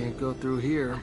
Can't go through here.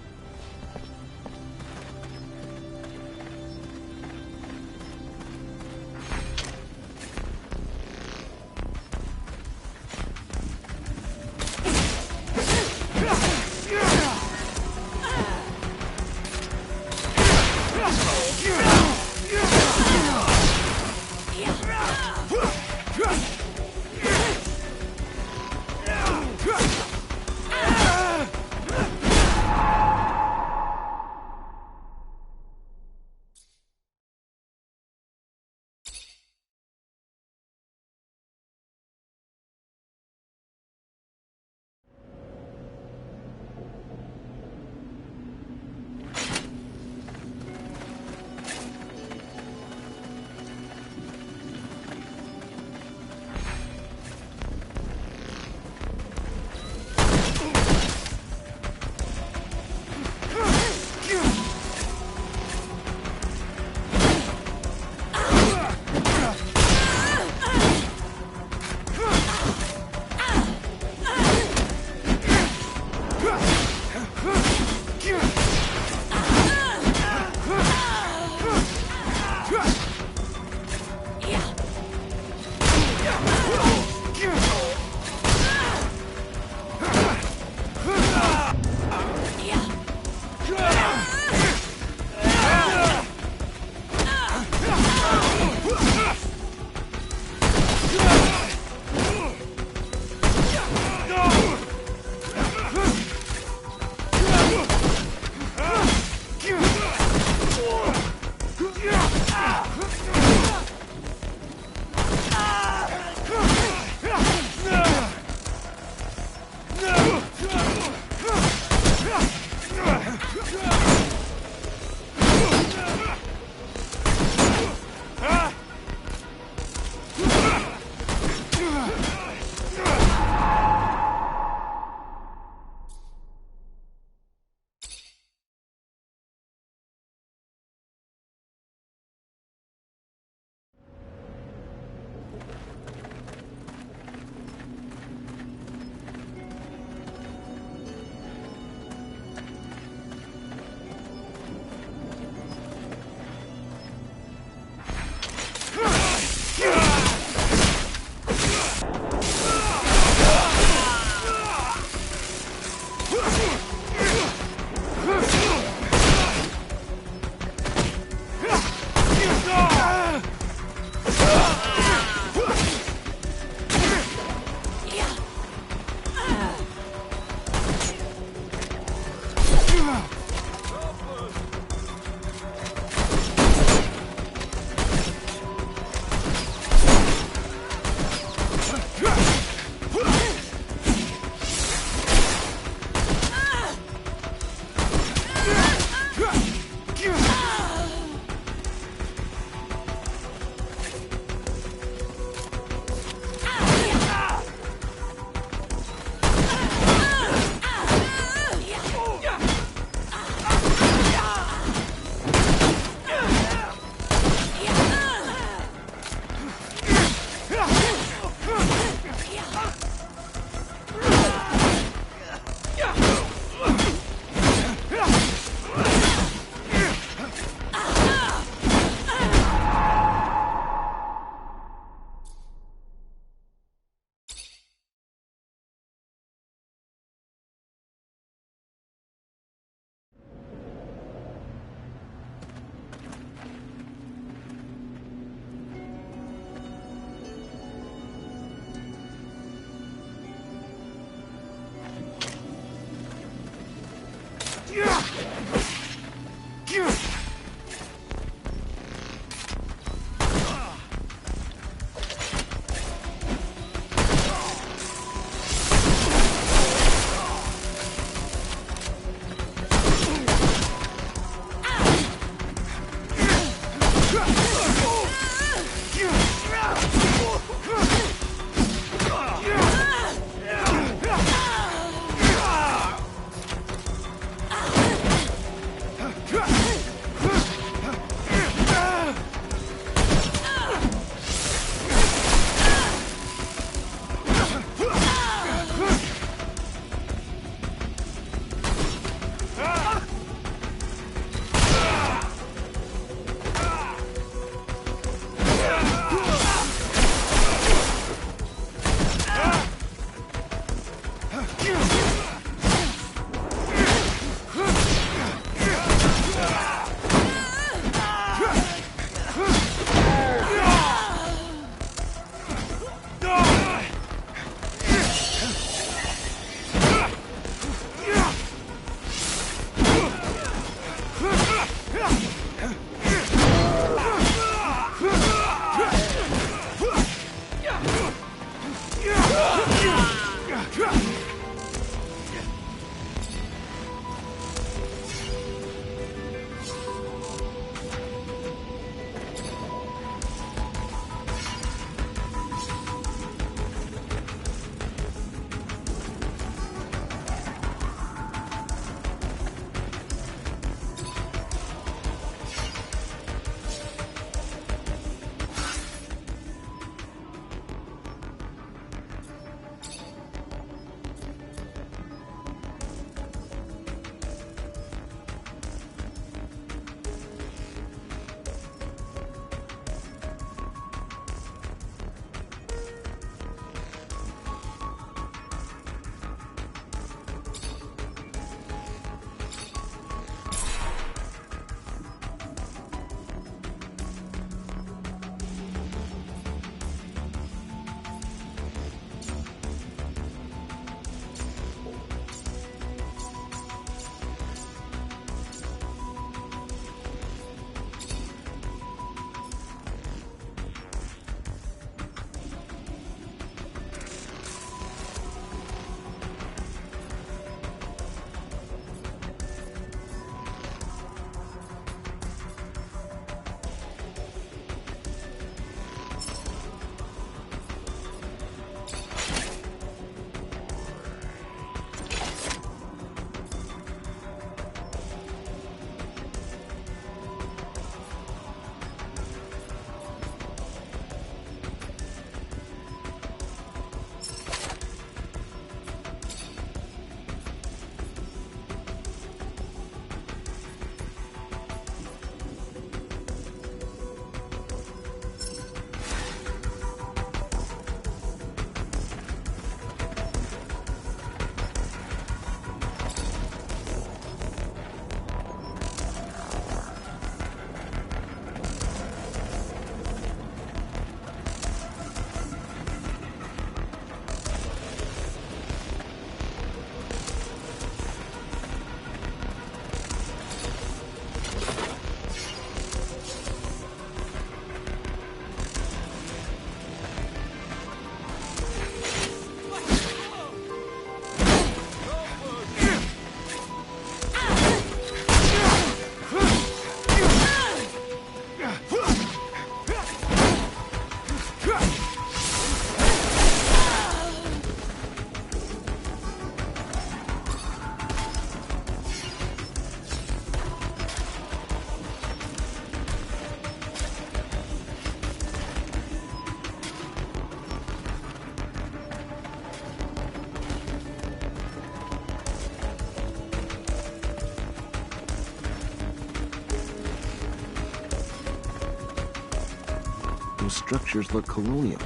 Those structures look colonial.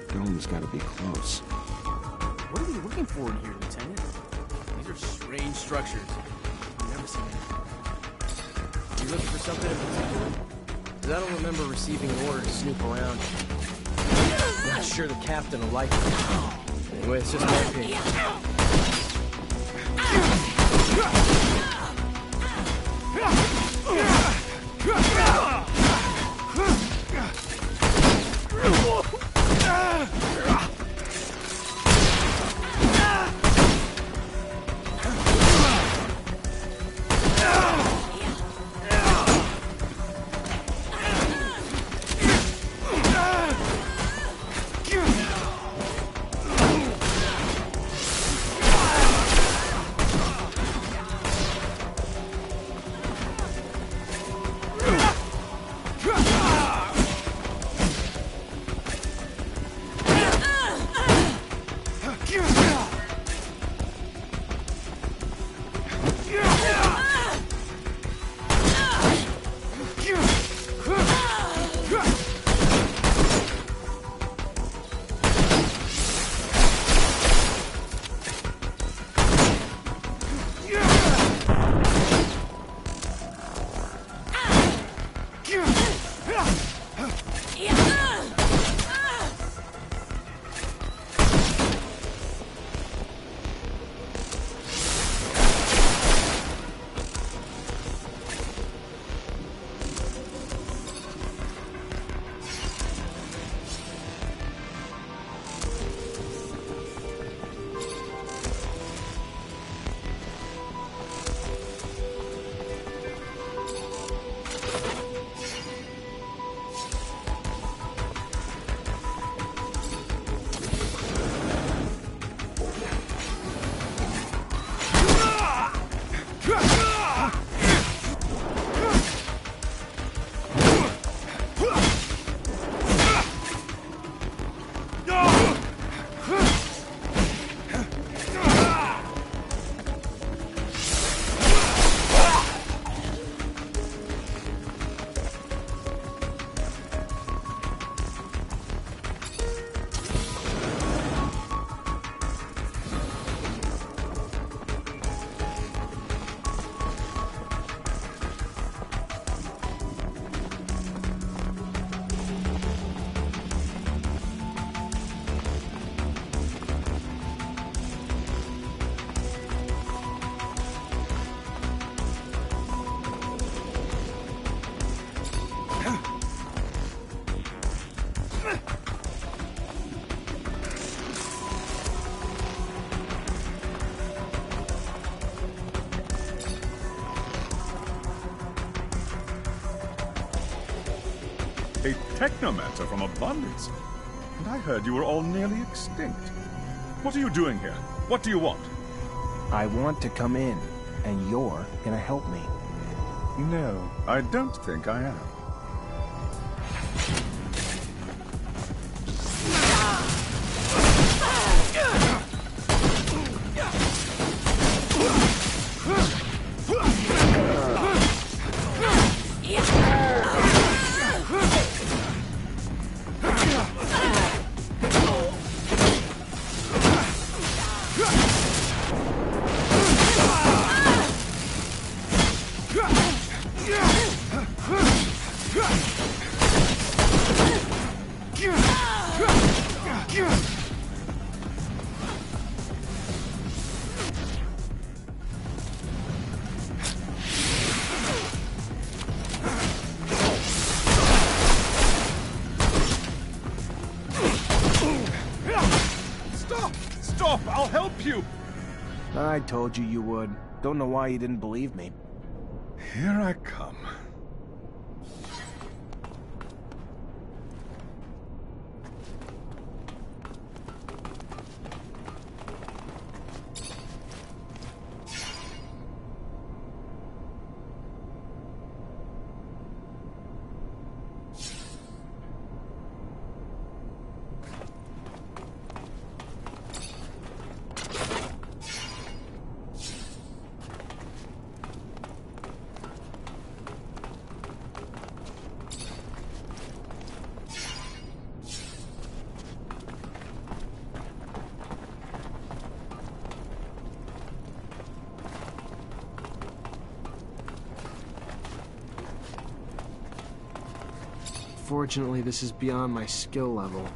Dome's gotta be close. What are we looking for in here, Lieutenant? These are strange structures. I've never seen them. You looking for something in particular? Because I don't remember receiving an order to snoop around. Not sure the captain will like it. Anyway, it's just my opinion. A Technomancer from Abundance. And I heard you were all nearly extinct. What are you doing here? What do you want? I want to come in, and you're gonna help me. No, I don't think I am. Stop! I'll help you! I told you would. Don't know why you didn't believe me. Here I come. Fortunately, this is beyond my skill level.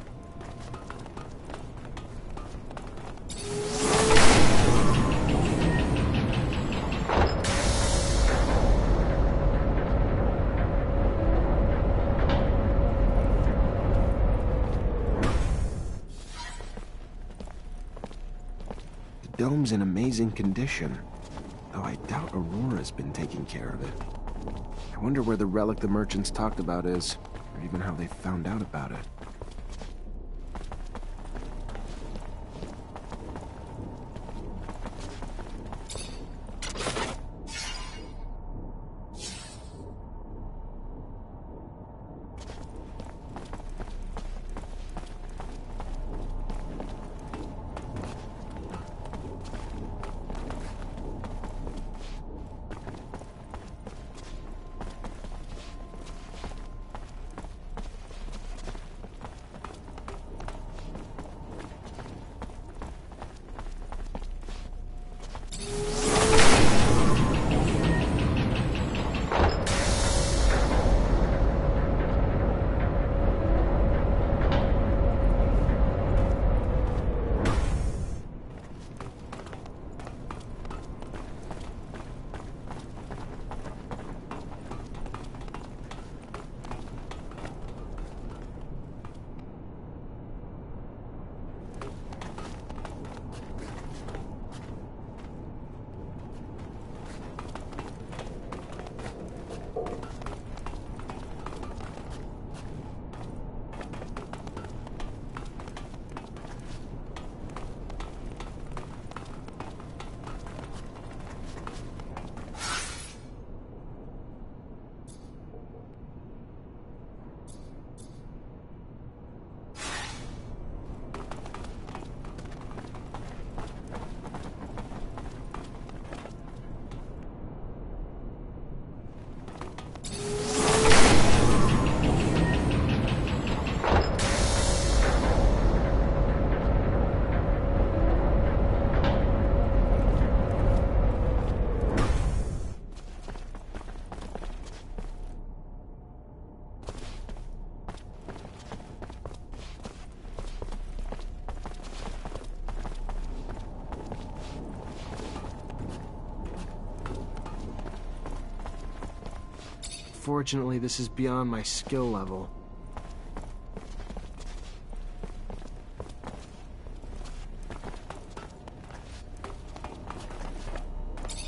The dome's in amazing condition, though I doubt Aurora's been taking care of it. I wonder where the relic the merchants talked about is, or even how they found out about it. Fortunately, this is beyond my skill level.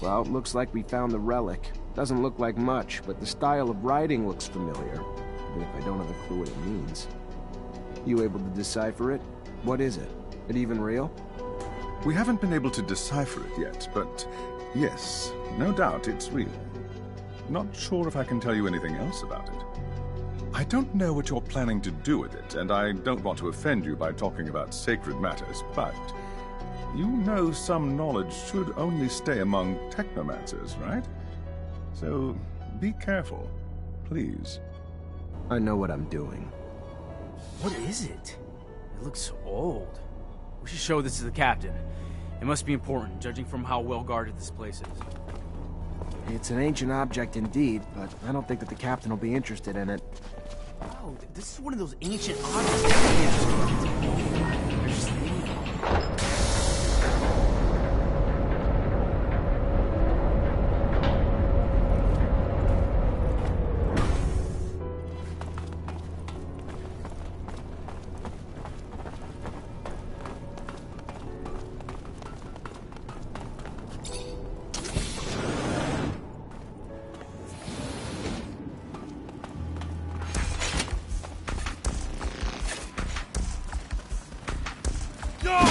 Well, it looks like we found the relic. Doesn't look like much, but the style of writing looks familiar, even if I don't have a clue what it means. You able to decipher it? What is it? It even real? We haven't been able to decipher it yet, but yes, no doubt it's real. Not sure if I can tell you anything else about it. I don't know what you're planning to do with it, and I don't want to offend you by talking about sacred matters, but you know some knowledge should only stay among Technomancers, right? So be careful, please. I know what I'm doing. What is it? It looks old. We should show this to the captain. It must be important, judging from how well guarded this place is. It's an ancient object indeed, but I don't think that the captain will be interested in it. Oh, this is one of those ancient objects. They're just hanging. Yeah.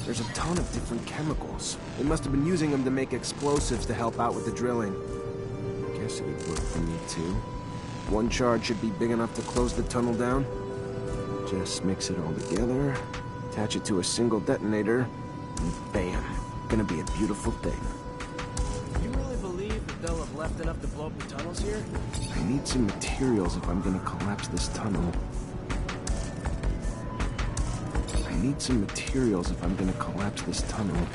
There's a ton of different chemicals. They must have been using them to make explosives to help out with the drilling. Guess it would work for me too. One charge should be big enough to close the tunnel down. Just mix it all together, attach it to a single detonator, and bam. Gonna be a beautiful thing. You really believe that they'll have left enough to blow up the tunnels here? I need some materials if I'm gonna collapse this tunnel. I need some materials if I'm gonna collapse this tunnel.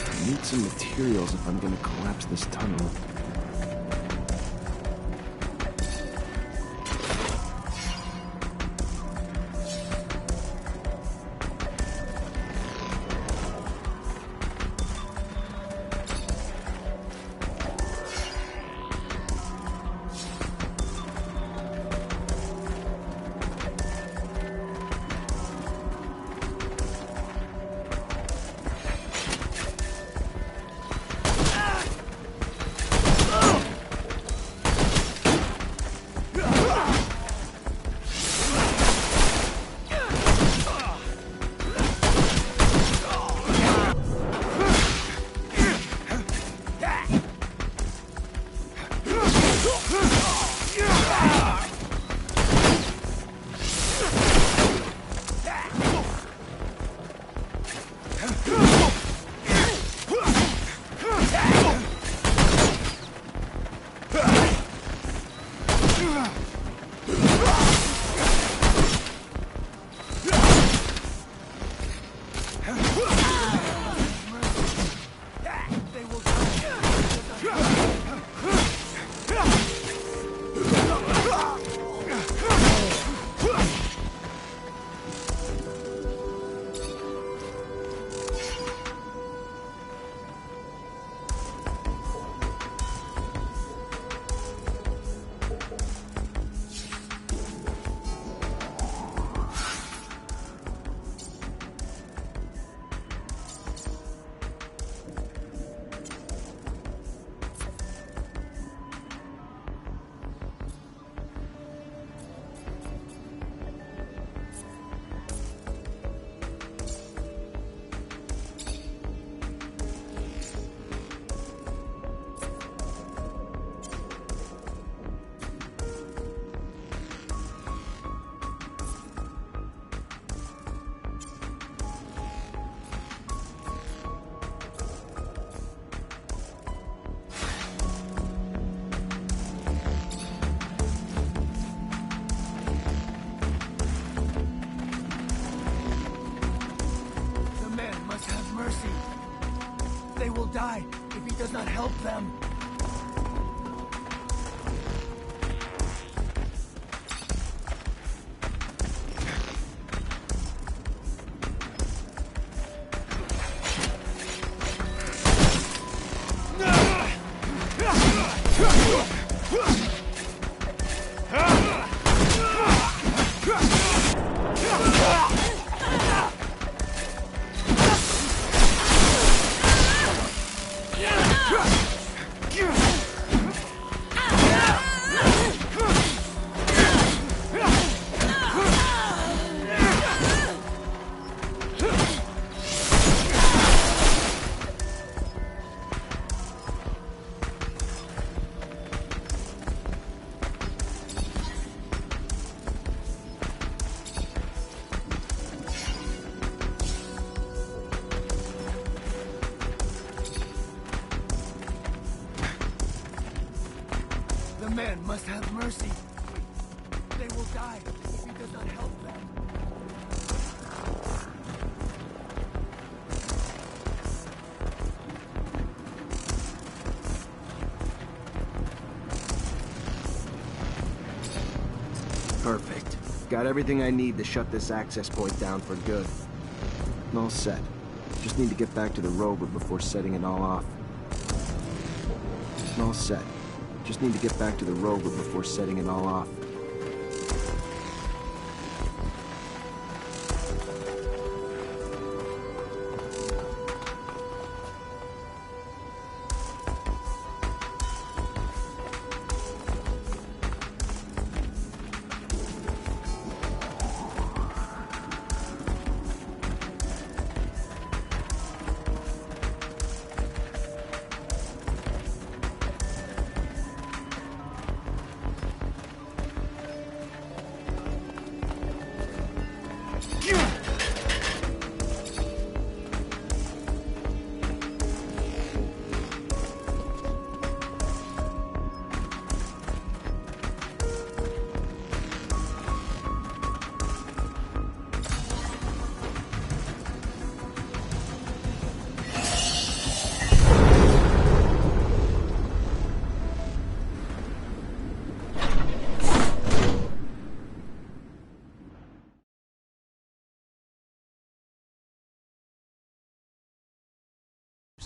I need some materials if I'm gonna collapse this tunnel. They will die if he does not help them. man must have mercy. They will die if he does not help them. Perfect. Got everything I need to shut this access point down for good. All set. Just need to get back to the rover before setting it all off. All set. Just need to get back to the rover before setting it all off.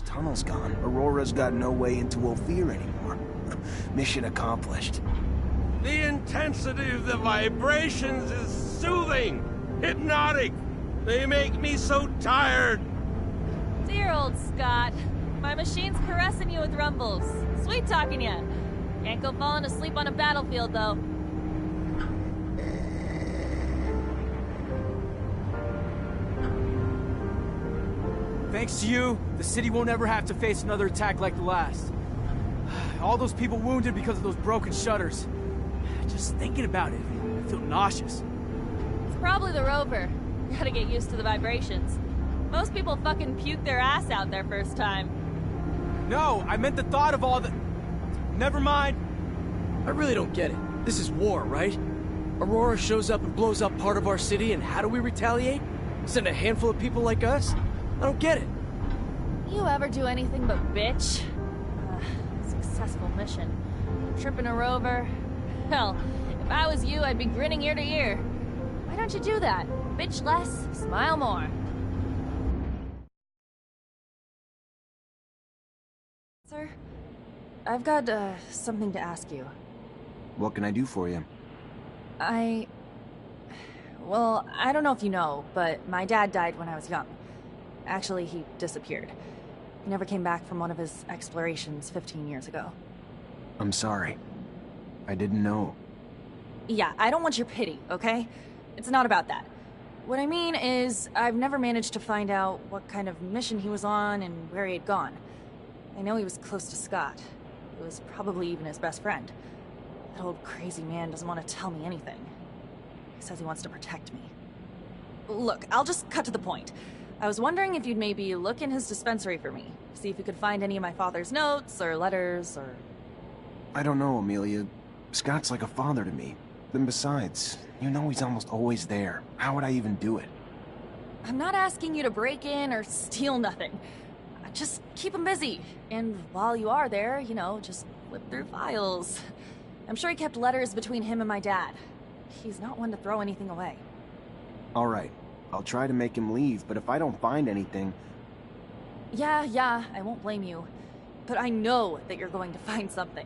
Tunnel's gone. Aurora's got no way into Ophir anymore. Mission accomplished. The intensity of the vibrations is soothing, hypnotic. They make me so tired. Dear old Scott. My machine's caressing you with rumbles. Sweet talking you. Can't go falling asleep on a battlefield, though. Thanks to you, the city won't ever have to face another attack like the last. All those people wounded because of those broken shutters. Just thinking about it, I feel nauseous. It's probably the rover. Gotta get used to the vibrations. Most people fucking puke their ass out their first time. No, I meant the thought of all the... Never mind. I really don't get it. This is war, right? Aurora shows up and blows up part of our city, and how do we retaliate? Send a handful of people like us? I don't get it. You ever do anything but bitch? Successful mission. Tripping a rover. Hell, if I was you, I'd be grinning ear to ear. Why don't you do that? Bitch less, smile more. Sir, I've got, something to ask you. What can I do for you? Well, I don't know if you know, but my dad died when I was young. Actually, he disappeared. He never came back from one of his explorations 15 years ago. I'm sorry. I didn't know. Yeah, I don't want your pity, okay? It's not about that. What I mean is, I've never managed to find out what kind of mission he was on and where he had gone. I know he was close to Scott. He was probably even his best friend. That old crazy man doesn't want to tell me anything. He says he wants to protect me. Look, I'll just cut to the point. I was wondering if you'd maybe look in his dispensary for me. See if you could find any of my father's notes, or letters, or... I don't know, Amelia. Scott's like a father to me. Then besides, you know he's almost always there. How would I even do it? I'm not asking you to break in or steal nothing. Just keep him busy. And while you are there, you know, just flip through files. I'm sure he kept letters between him and my dad. He's not one to throw anything away. All right. I'll try to make him leave, but if I don't find anything... Yeah, I won't blame you. But I know that you're going to find something.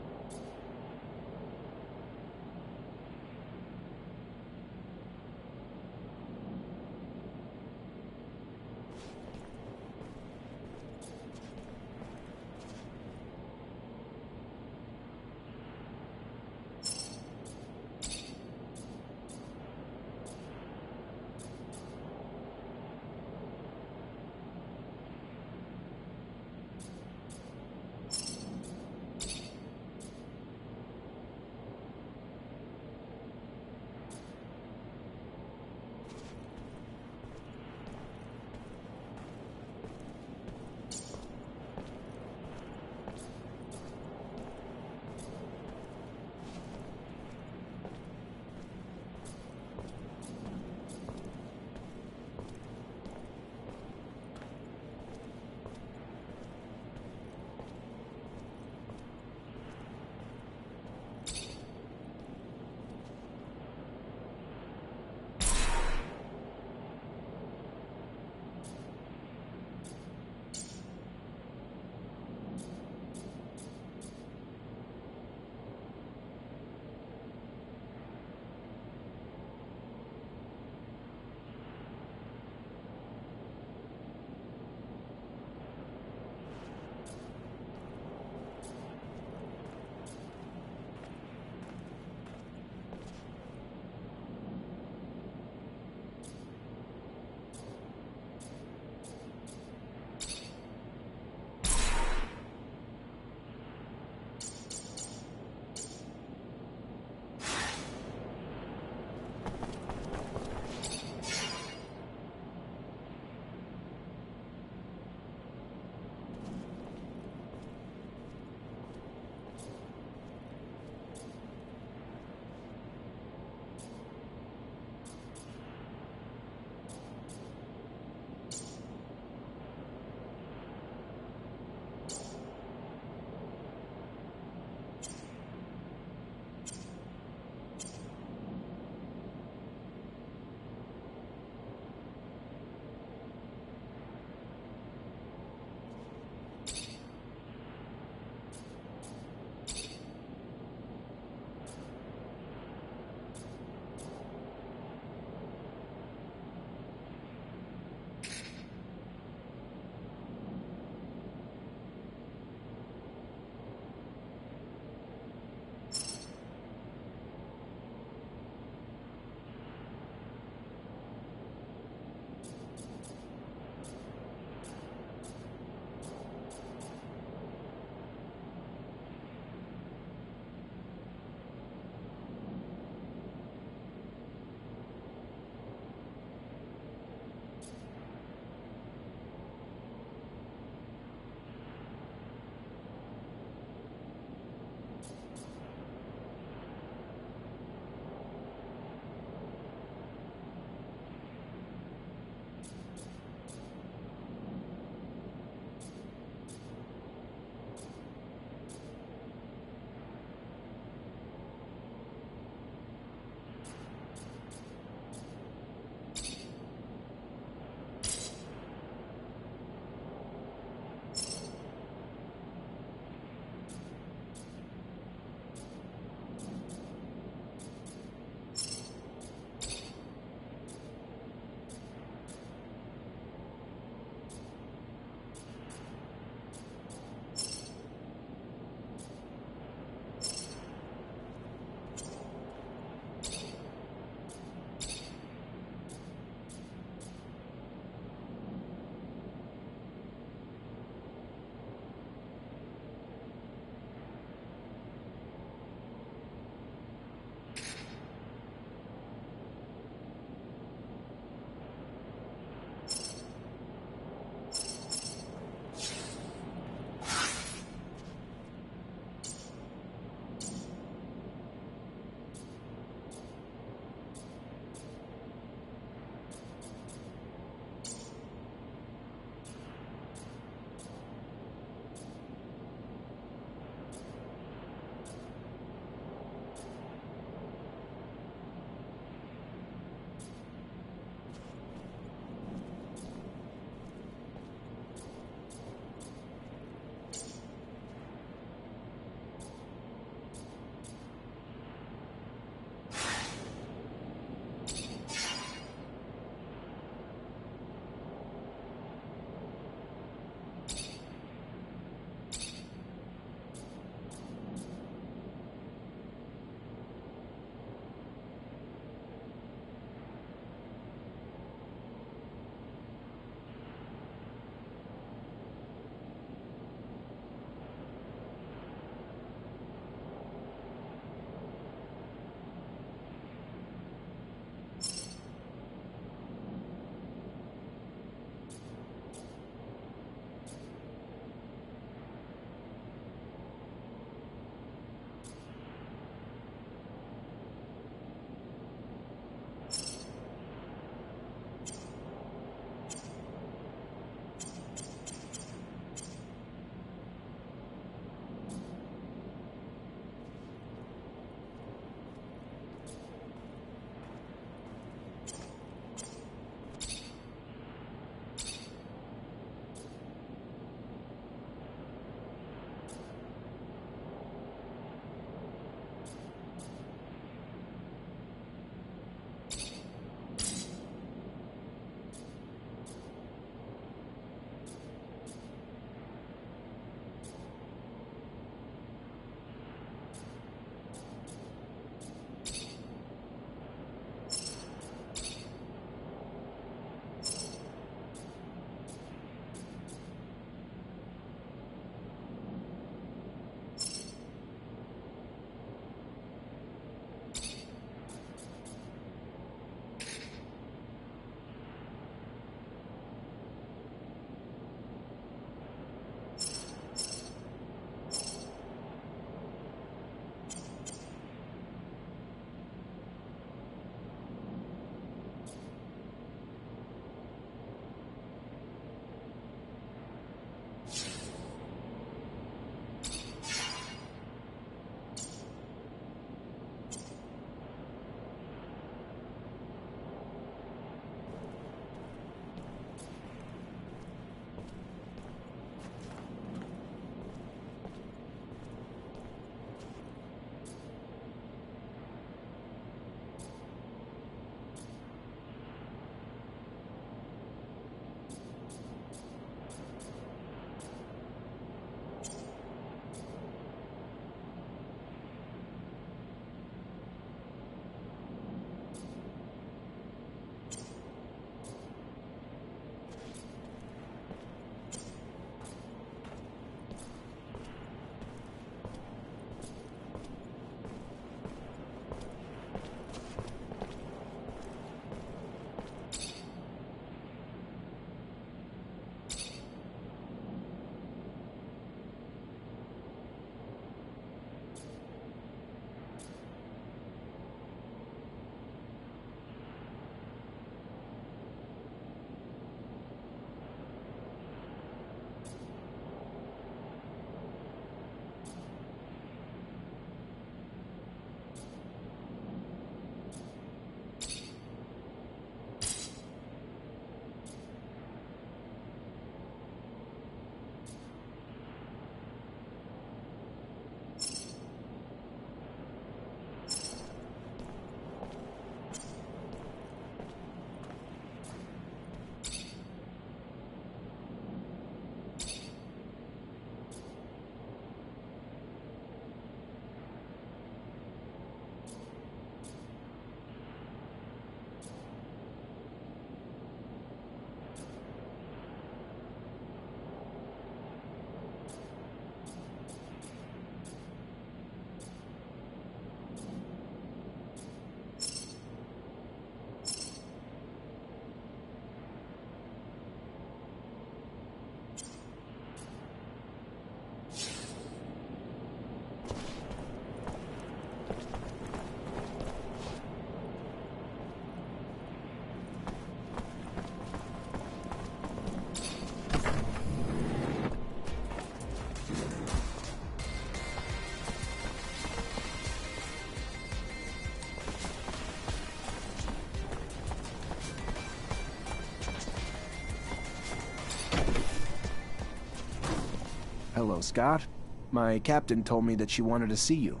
Hello, Scott. My captain told me that she wanted to see you.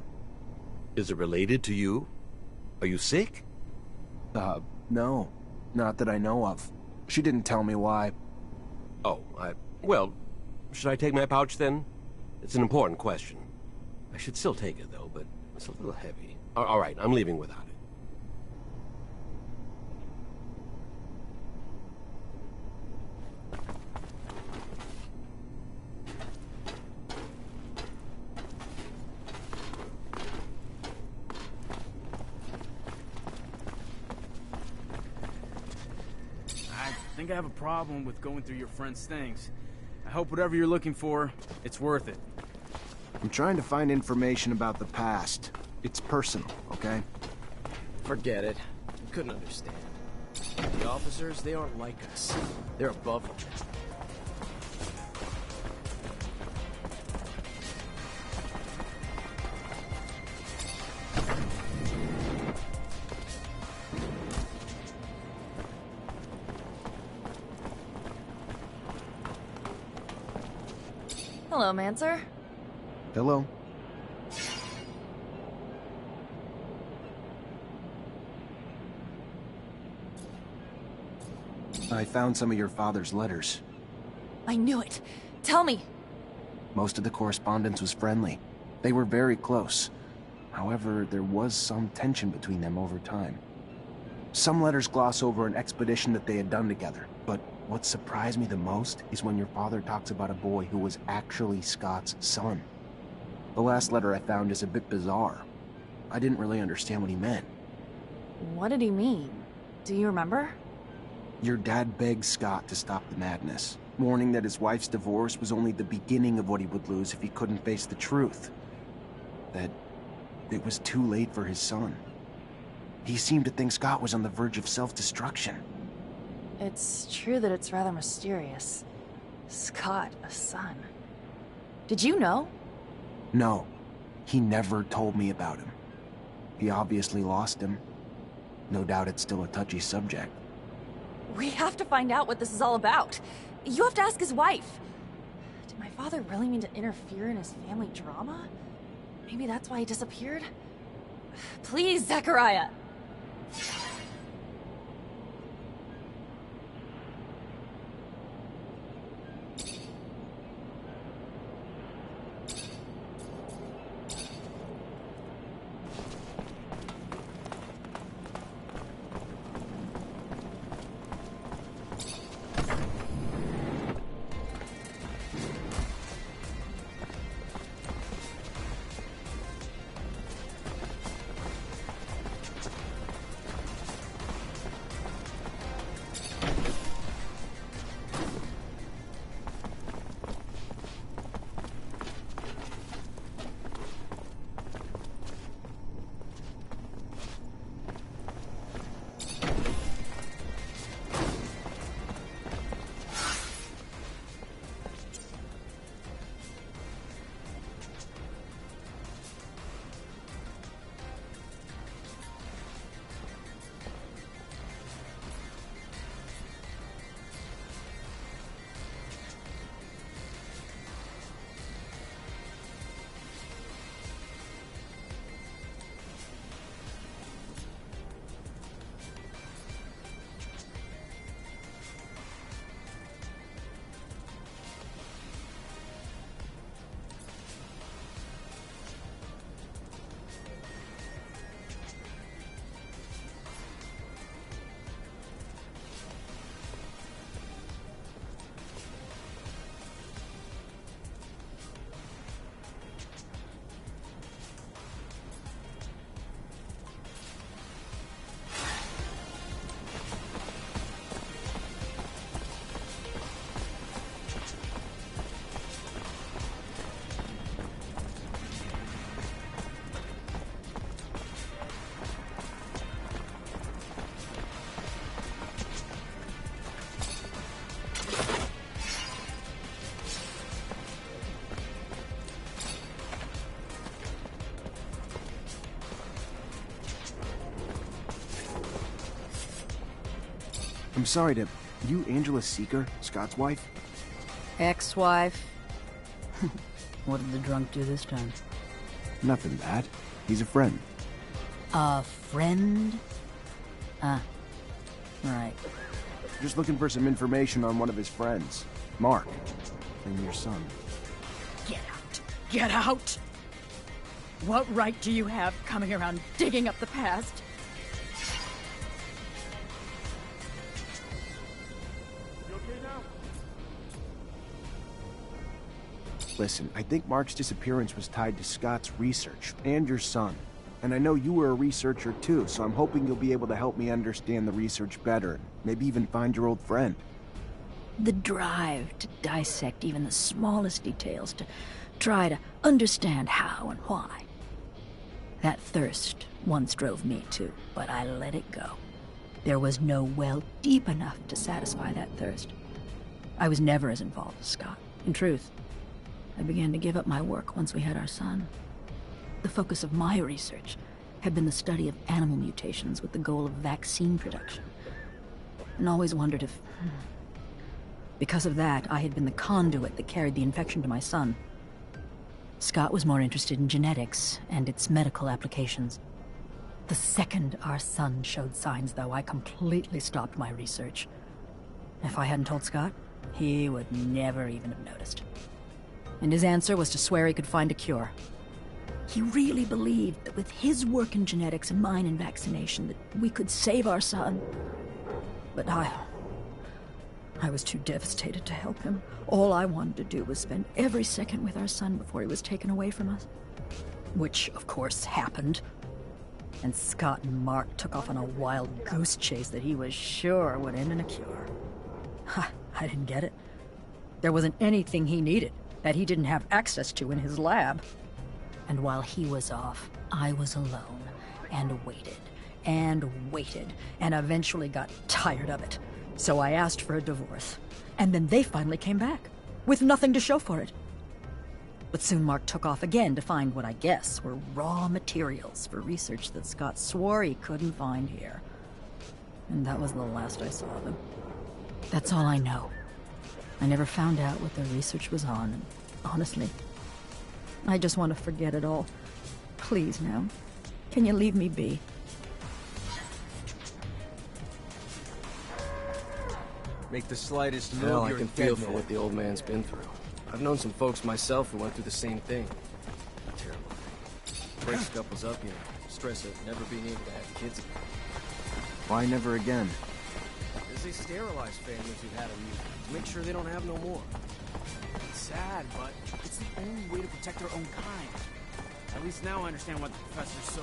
Is it related to you? Are you sick? No. Not that I know of. She didn't tell me why. Oh, well, should I take my pouch then? It's an important question. I should still take it, though, but it's a little heavy. All right, I'm leaving without it. I think I have a problem with going through your friend's things. I hope whatever you're looking for, it's worth it. I'm trying to find information about the past. It's personal, okay? Forget it. I couldn't understand. The officers, they aren't like us. They're above them. Hello, Mancer. Hello? I found some of your father's letters. I knew it. Tell me. Most of the correspondence was friendly. They were very close. However, there was some tension between them over time. Some letters gloss over an expedition that they had done together, but what surprised me the most is when your father talks about a boy who was actually Scott's son. The last letter I found is a bit bizarre. I didn't really understand what he meant. What did he mean? Do you remember? Your dad begged Scott to stop the madness, warning that his wife's divorce was only the beginning of what he would lose if he couldn't face the truth. That it was too late for his son. He seemed to think Scott was on the verge of self-destruction. It's true that it's rather mysterious. Scott, a son. Did you know? No, he never told me about him. He obviously lost him. No doubt it's still a touchy subject. We have to find out what this is all about. You have to ask his wife. Did my father really mean to interfere in his family drama? Maybe that's why he disappeared? Please, Zachariah! I'm sorry to... You Angela Seeker, Scott's wife? Ex-wife? What did the drunk do this time? Nothing bad. He's a friend. A friend? Ah, right. Just looking for some information on one of his friends. Mark. And your son. Get out! Get out! What right do you have coming around digging up the past? Listen, I think Mark's disappearance was tied to Scott's research, and your son. And I know you were a researcher too, so I'm hoping you'll be able to help me understand the research better. Maybe even find your old friend. The drive to dissect even the smallest details, to try to understand how and why. That thirst once drove me too, but I let it go. There was no well deep enough to satisfy that thirst. I was never as involved as Scott. In truth, I began to give up my work once we had our son. The focus of my research had been the study of animal mutations with the goal of vaccine production. And always wondered if... Because of that, I had been the conduit that carried the infection to my son. Scott was more interested in genetics and its medical applications. The second our son showed signs, though, I completely stopped my research. If I hadn't told Scott, he would never even have noticed. And his answer was to swear he could find a cure. He really believed that with his work in genetics and mine in vaccination, that we could save our son. But I was too devastated to help him. All I wanted to do was spend every second with our son before he was taken away from us. Which, of course, happened. And Scott and Mark took off on a wild goose chase that he was sure would end in a cure. I didn't get it. There wasn't anything he needed that he didn't have access to in his lab. And while he was off, I was alone, and waited, and eventually got tired of it. So I asked for a divorce, and then they finally came back, with nothing to show for it. But soon Mark took off again to find what I guess were raw materials for research that Scott swore he couldn't find here. And that was the last I saw of him. That's all I know. I never found out what their research was on, and honestly, I just want to forget it all. Please now, can you leave me be? Make the slightest move, Hell, I you're can a feel dead for man. what the old man's been through. I've known some folks myself who went through the same thing. Terrible. Breaks couples up, you know. Stress of never being able to have kids again. Why never again? Because they sterilize families who've had them to make sure they don't have no more. It's sad, but it's the only way to protect our own kind. At least now I understand why the professor's so...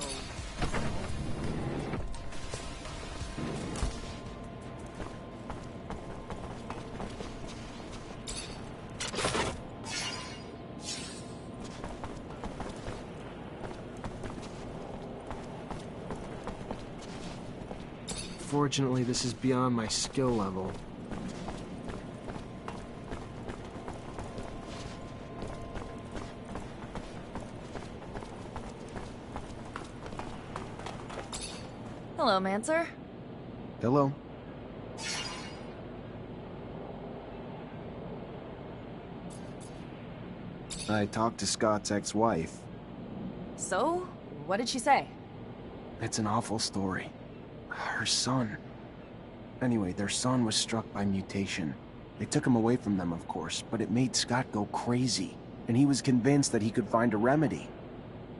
Fortunately, this is beyond my skill level. Hello, Mancer. Hello? I talked to Scott's ex-wife. So, what did she say? It's an awful story. Her son. Anyway, their son was struck by mutation. They took him away from them, of course, but it made Scott go crazy, and he was convinced that he could find a remedy.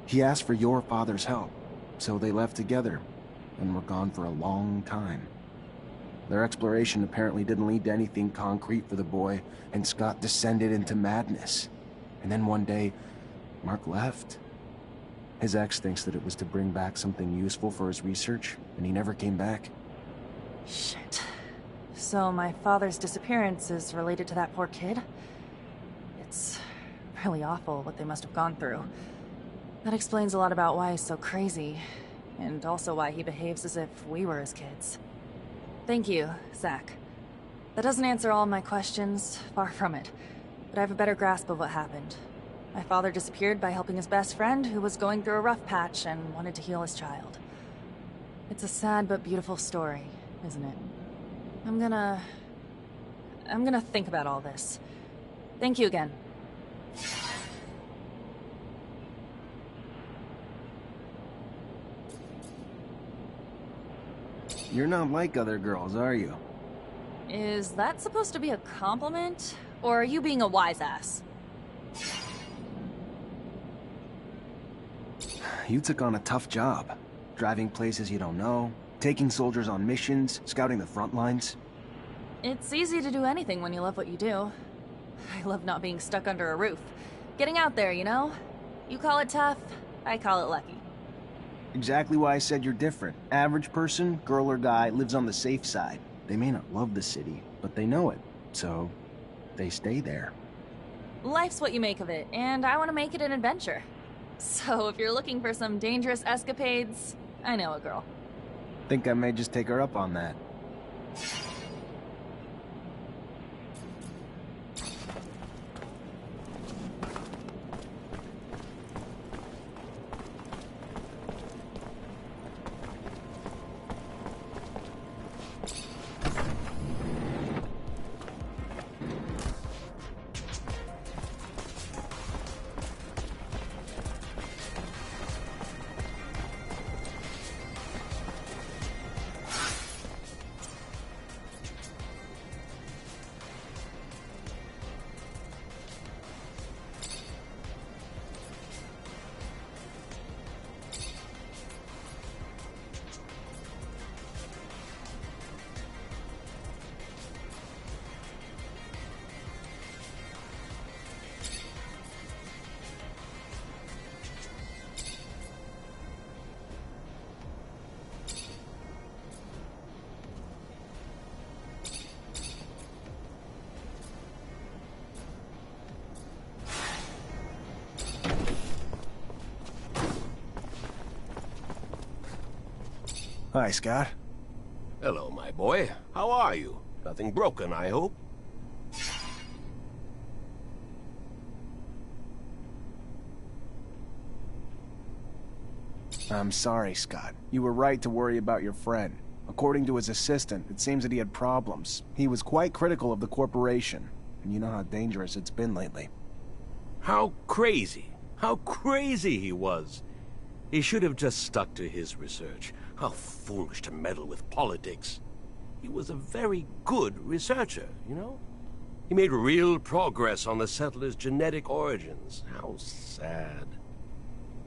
He asked for your father's help, so they left together, and were gone for a long time. Their exploration apparently didn't lead to anything concrete for the boy, and Scott descended into madness. And then one day, Mark left. His ex thinks that it was to bring back something useful for his research, and he never came back. Shit. So my father's disappearance is related to that poor kid? It's really awful what they must have gone through. That explains a lot about why he's so crazy, and also why he behaves as if we were his kids. Thank you, Zach. That doesn't answer all my questions, far from it, but I have a better grasp of what happened. My father disappeared by helping his best friend, who was going through a rough patch and wanted to heal his child. It's a sad but beautiful story, isn't it? I'm gonna think about all this. Thank you again. You're not like other girls, are you? Is that supposed to be a compliment? Or are you being a wise ass? You took on a tough job. Driving places you don't know, taking soldiers on missions, scouting the front lines. It's easy to do anything when you love what you do. I love not being stuck under a roof. Getting out there, you know? You call it tough, I call it lucky. Exactly why I said you're different. Average person, girl or guy, lives on the safe side. They may not love the city, but they know it. So, they stay there. Life's what you make of it, and I want to make it an adventure. So if you're looking for some dangerous escapades, I know a girl. Think I may just take her up on that. Hi, Scott. Hello, my boy. How are you? Nothing broken, I hope? I'm sorry, Scott. You were right to worry about your friend. According to his assistant, it seems that he had problems. He was quite critical of the corporation, and you know how dangerous it's been lately. How crazy he was. He should have just stuck to his research. How foolish to meddle with politics. He was a very good researcher, you know? He made real progress on the settlers' genetic origins. How sad.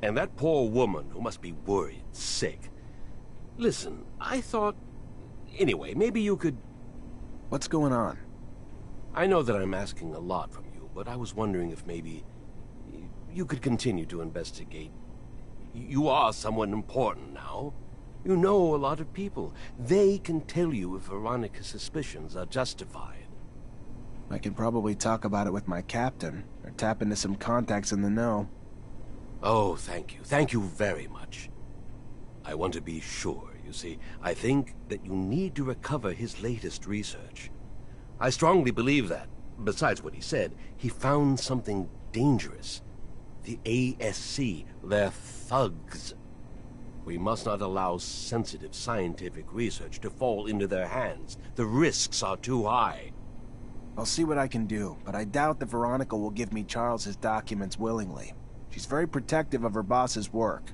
And that poor woman who must be worried, sick. Listen, I thought... Anyway, maybe you could... What's going on? I know that I'm asking a lot from you, but I was wondering if maybe... you could continue to investigate. You are someone important now. You know a lot of people. They can tell you if Veronica's suspicions are justified. I can probably talk about it with my captain, or tap into some contacts in the know. Oh, thank you. Thank you very much. I want to be sure, you see. I think that you need to recover his latest research. I strongly believe that, besides what he said, he found something dangerous. The ASC, they're thugs. We must not allow sensitive scientific research to fall into their hands. The risks are too high. I'll see what I can do, but I doubt that Veronica will give me Charles's documents willingly. She's very protective of her boss's work.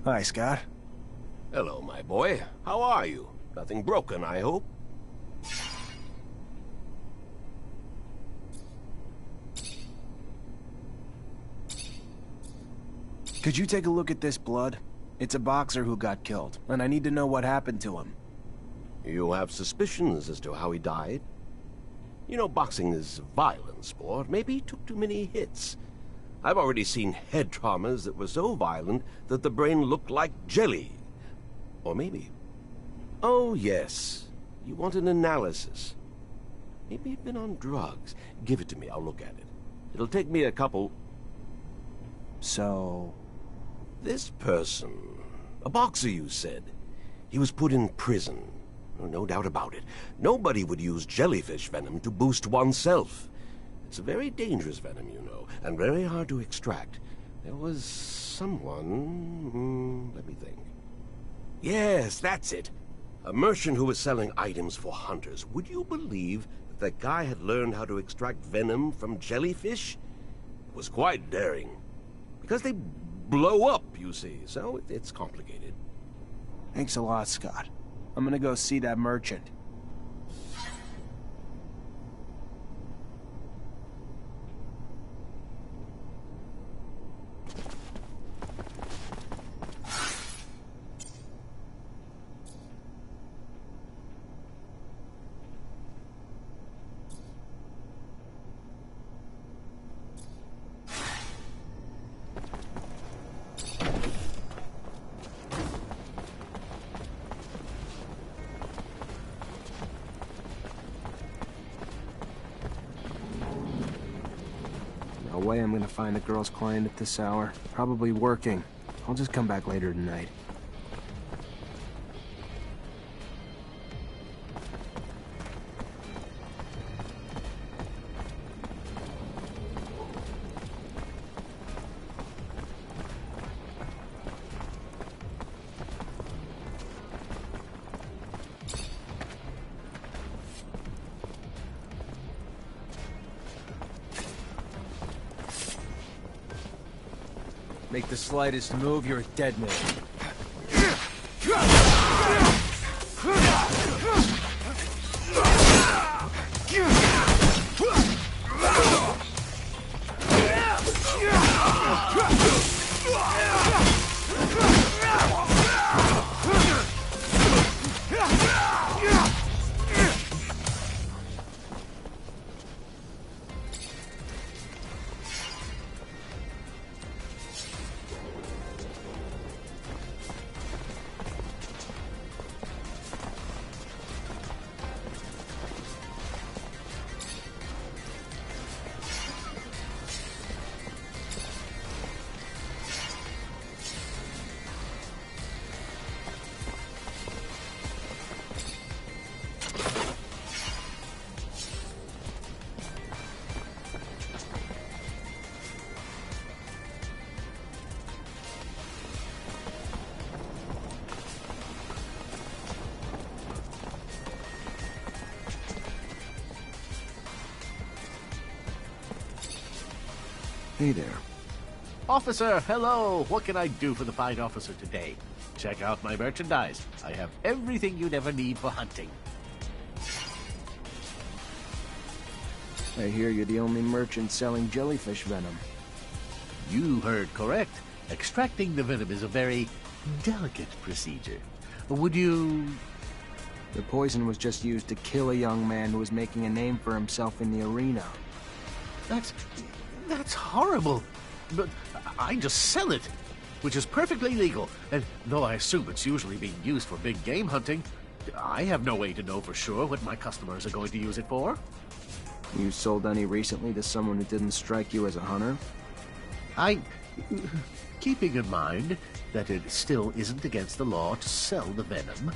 Hi, Scott. Hello, my boy. How are you? Nothing broken, I hope? Could you take a look at this blood? It's a boxer who got killed, and I need to know what happened to him. You have suspicions as to how he died? You know, boxing is a violent sport. Maybe he took too many hits. I've already seen head traumas that were so violent that the brain looked like jelly. Or maybe... Oh, yes. You want an analysis. Maybe he'd been on drugs. Give it to me, I'll look at it. It'll take me a couple... So... This person... A boxer, you said. He was put in prison. No doubt about it. Nobody would use jellyfish venom to boost oneself. It's a very dangerous venom, you know, and very hard to extract. There was someone... let me think. Yes, that's it. A merchant who was selling items for hunters. Would you believe that that guy had learned how to extract venom from jellyfish? It was quite daring. Because they blow up, you see, so it's complicated. Thanks a lot, Scott. I'm gonna go see that merchant. No way I'm gonna find the girl's client at this hour. Probably working. I'll just come back later tonight. Make the slightest move, you're a dead man. Hey there. Officer, hello! What can I do for the fine officer today? Check out my merchandise. I have everything you'd ever need for hunting. I hear you're the only merchant selling jellyfish venom. You heard correct. Extracting the venom is a very delicate procedure. Would you... The poison was just used to kill a young man who was making a name for himself in the arena. That's horrible. But I just sell it, which is perfectly legal. And though I assume it's usually being used for big game hunting, I have no way to know for sure what my customers are going to use it for. You sold any recently to someone who didn't strike you as a hunter? Keeping in mind that it still isn't against the law to sell the venom,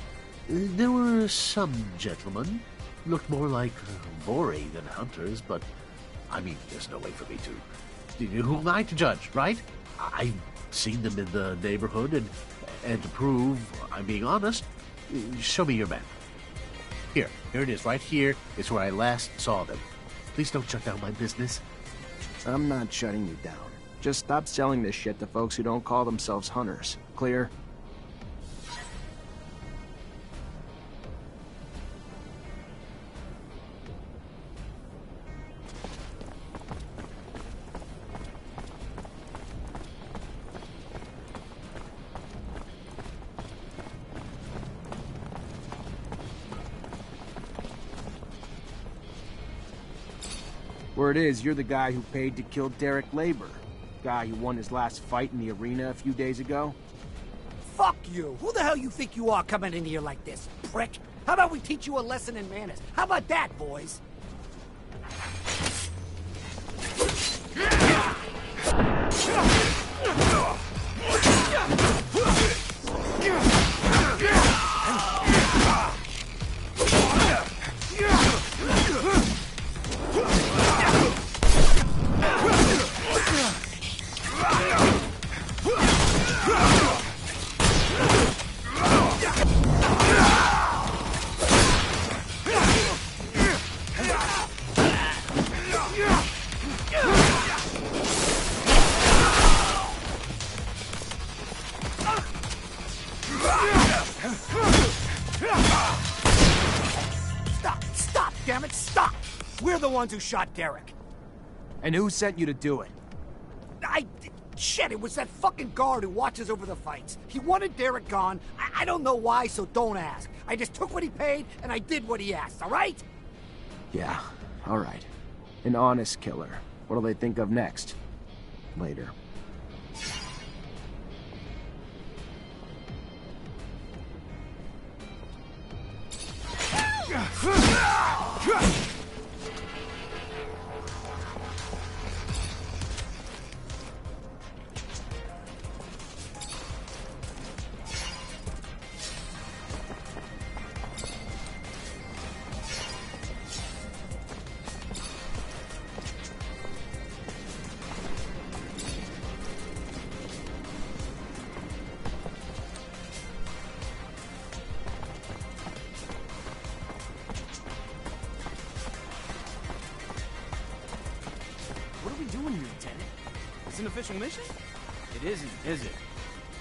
there were some gentlemen, looked more like Vori than hunters, but I mean, there's no way for me to... Who am I to judge, right? I've seen them in the neighborhood, and to prove I'm being honest, show me your map. Here it is, right here is where I last saw them. Please don't shut down my business. I'm not shutting you down. Just stop selling this shit to folks who don't call themselves hunters. Clear? Word is, you're the guy who paid to kill Derek Labor. Guy who won his last fight in the arena a few days ago. Fuck you! Who the hell you think you are coming in here like this, prick? How about we teach you a lesson in manners? How about that, boys? Stop, damn it, stop! We're the ones who shot Derek. And who sent you to do it? Shit, it was that fucking guard who watches over the fights. He wanted Derek gone. I don't know why, so don't ask. I just took what he paid, and I did what he asked, all right? Yeah, all right. An honest killer. What'll they think of next? Later. What are we doing here, Lieutenant? It's an official mission? It isn't, is it?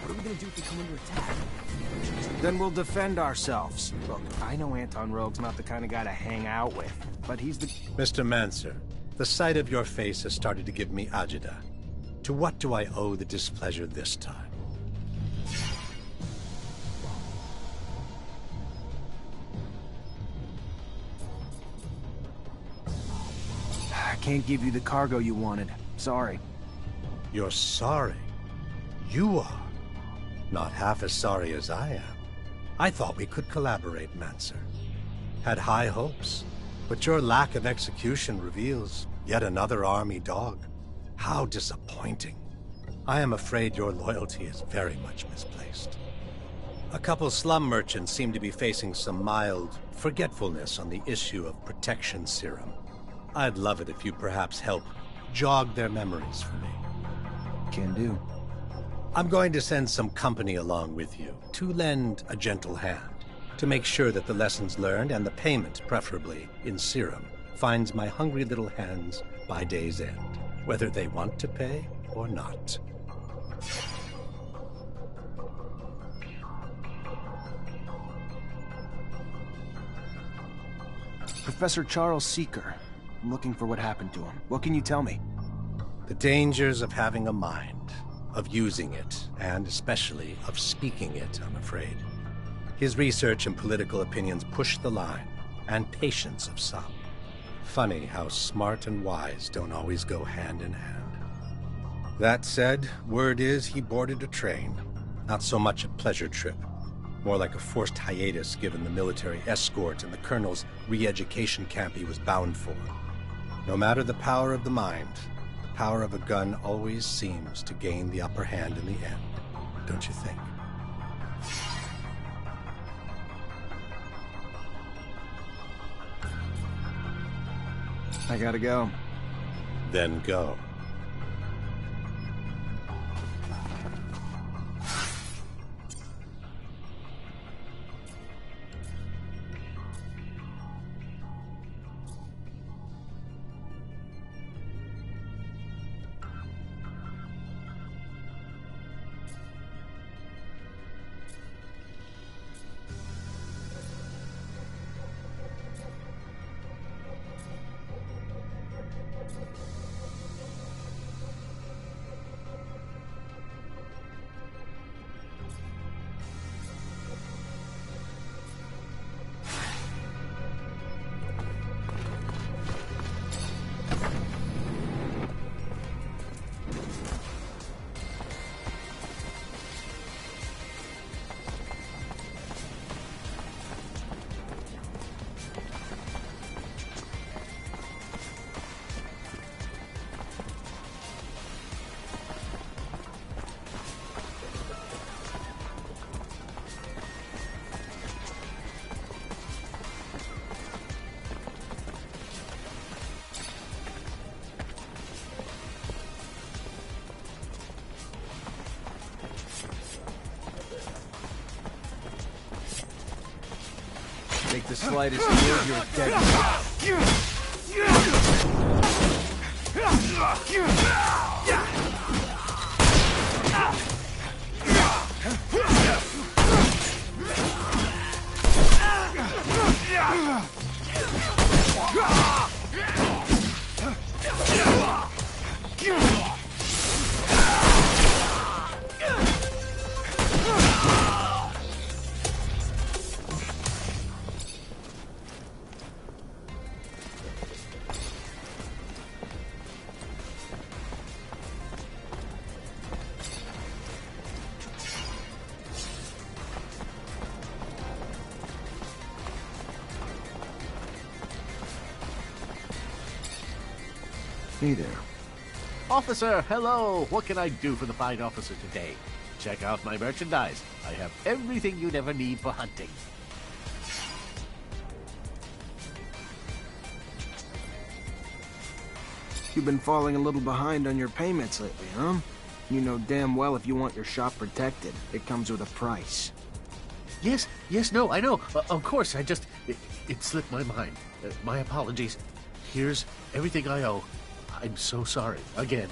What are we gonna do if we come under attack? Then we'll defend ourselves. Look, I know Anton Rogue's not the kind of guy to hang out with, but he's the... Mr. Mancer, the sight of your face has started to give me agita. To what do I owe the displeasure this time? I can't give you the cargo you wanted. Sorry. You're sorry. You are. Not half as sorry as I am. I thought we could collaborate, Mancer. Had high hopes, but your lack of execution reveals yet another army dog. How disappointing. I am afraid your loyalty is very much misplaced. A couple slum merchants seem to be facing some mild forgetfulness on the issue of protection serum. I'd love it if you perhaps help jog their memories for me. Can do. I'm going to send some company along with you to lend a gentle hand, to make sure that the lessons learned and the payment, preferably in serum, finds my hungry little hands by day's end, whether they want to pay or not. Professor Charles Seeker. I'm looking for what happened to him. What can you tell me? The dangers of having a mind, of using it, and especially of speaking it, I'm afraid. His research and political opinions push the line, and patience of some. Funny how smart and wise don't always go hand in hand. That said, word is he boarded a train. Not so much a pleasure trip, more like a forced hiatus given the military escort and the colonel's re-education camp he was bound for. No matter the power of the mind, the power of a gun always seems to gain the upper hand in the end, don't you think? I gotta go. Then go. Make the slightest move, you're dead. Hey there. Officer, hello! What can I do for the fine officer today? Check out my merchandise. I have everything you'd ever need for hunting. You've been falling a little behind on your payments lately, huh? You know damn well if you want your shop protected, it comes with a price. Yes, no, I know. Of course, it slipped my mind. My apologies. Here's everything I owe. I'm so sorry. Again.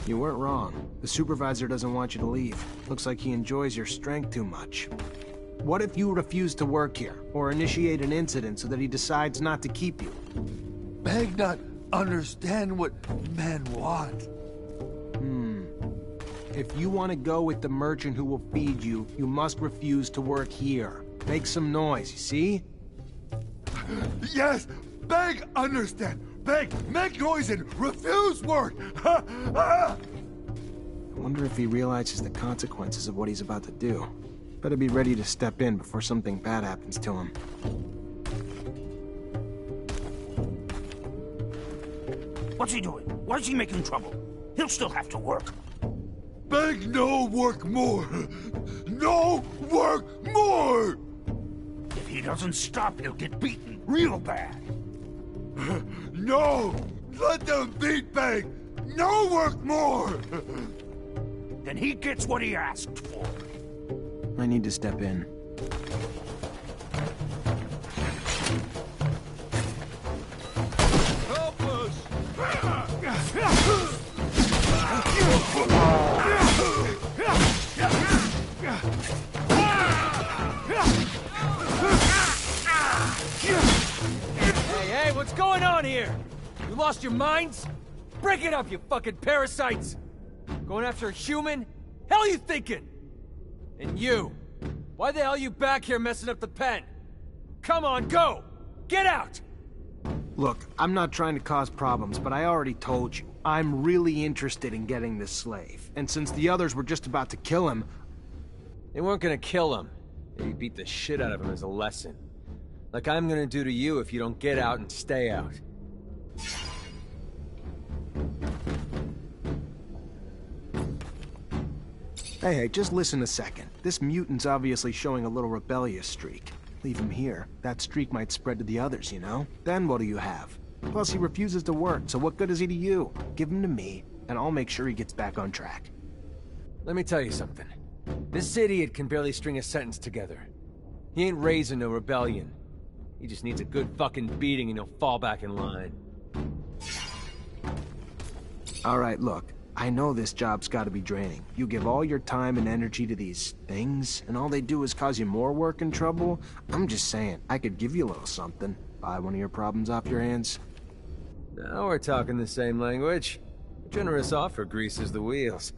You weren't wrong. The supervisor doesn't want you to leave. Looks like he enjoys your strength too much. What if you refuse to work here, or initiate an incident so that he decides not to keep you? Beg not understand what men want. If you want to go with the merchant who will feed you, you must refuse to work here. Make some noise, you see? Yes, beg understand. Beg, make noise and refuse work. I wonder if he realizes the consequences of what he's about to do. Better be ready to step in before something bad happens to him. What's he doing? Why is he making trouble? He'll still have to work. Beg no work more. No work more. If he doesn't stop, he'll get beaten real bad. No! Let them beat Beg! No work more! Then he gets what he asked for. I need to step in. Help us! Hey, what's going on here? You lost your minds? Break it up, you fucking parasites! Going after a human? Hell you thinking? And you? Why the hell you back here messing up the pen? Come on, go! Get out! Look, I'm not trying to cause problems, but I already told you. I'm really interested in getting this slave. And since the others were just about to kill him... They weren't gonna kill him. They beat the shit out of him as a lesson. Like I'm gonna do to you if you don't get out and stay out. Hey, just listen a second. This mutant's obviously showing a little rebellious streak. Leave him here. That streak might spread to the others, you know? Then what do you have? Plus, he refuses to work, so what good is he to you? Give him to me, and I'll make sure he gets back on track. Let me tell you something. This idiot can barely string a sentence together. He ain't raising no rebellion. He just needs a good fucking beating and he'll fall back in line. Alright, look. I know this job's gotta be draining. You give all your time and energy to these things, and all they do is cause you more work and trouble? I'm just saying, I could give you a little something. Buy one of your problems off your hands. Now we're talking the same language. A generous offer greases the wheels.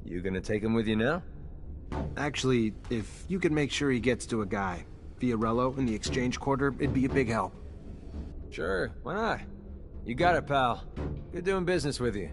You gonna take him with you now? Actually, if you could make sure he gets to a guy, Fiorello in the exchange quarter, it'd be a big help. Sure, why not? You got it, pal. Good doing business with you.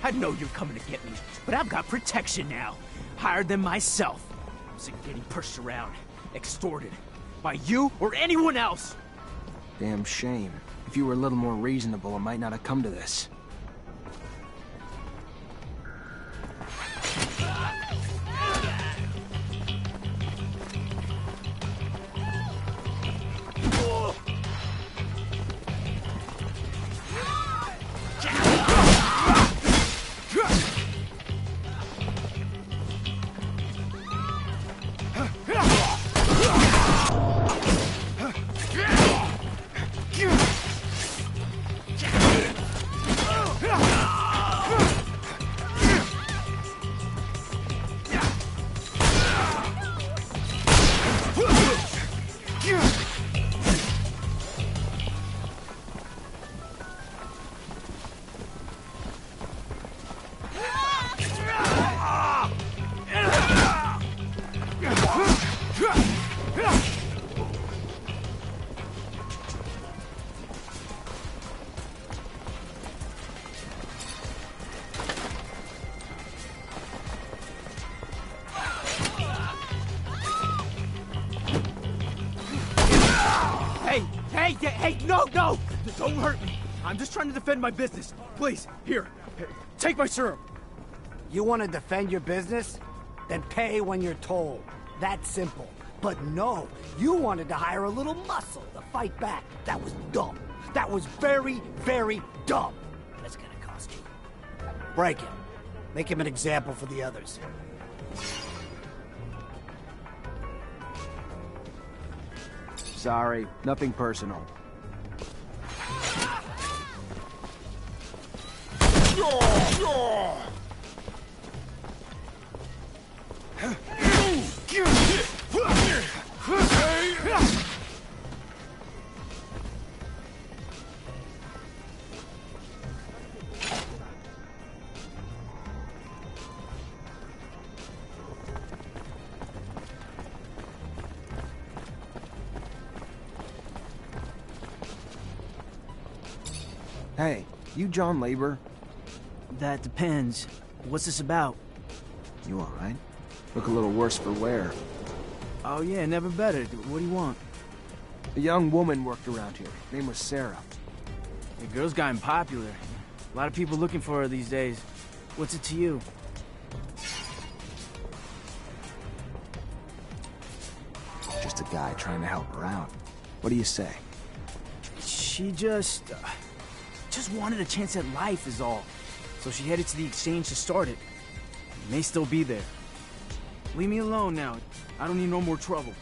I know you're coming to get me, but I've got protection now. Hired them myself. I'm sick of getting pushed around, extorted, by you or anyone else. Damn shame. If you were a little more reasonable, it might not have come to this. Hey, no! Don't hurt me. I'm just trying to defend my business. Please, here, take my serum. You want to defend your business? Then pay when you're told. That's simple. But no, you wanted to hire a little muscle to fight back. That was dumb. That was very, very dumb. That's gonna cost you. Break him. Make him an example for the others. Sorry, nothing personal. Hey, you John Labor? That depends. What's this about? You alright? Look a little worse for wear. Oh yeah, never better. What do you want? A young woman worked around here. Name was Sarah. The girl's gotten popular. A lot of people looking for her these days. What's it to you? Just a guy trying to help her out. What do you say? She just wanted a chance at life is all. So she headed to the exchange to start it. May still be there. Leave me alone now. I don't need no more trouble.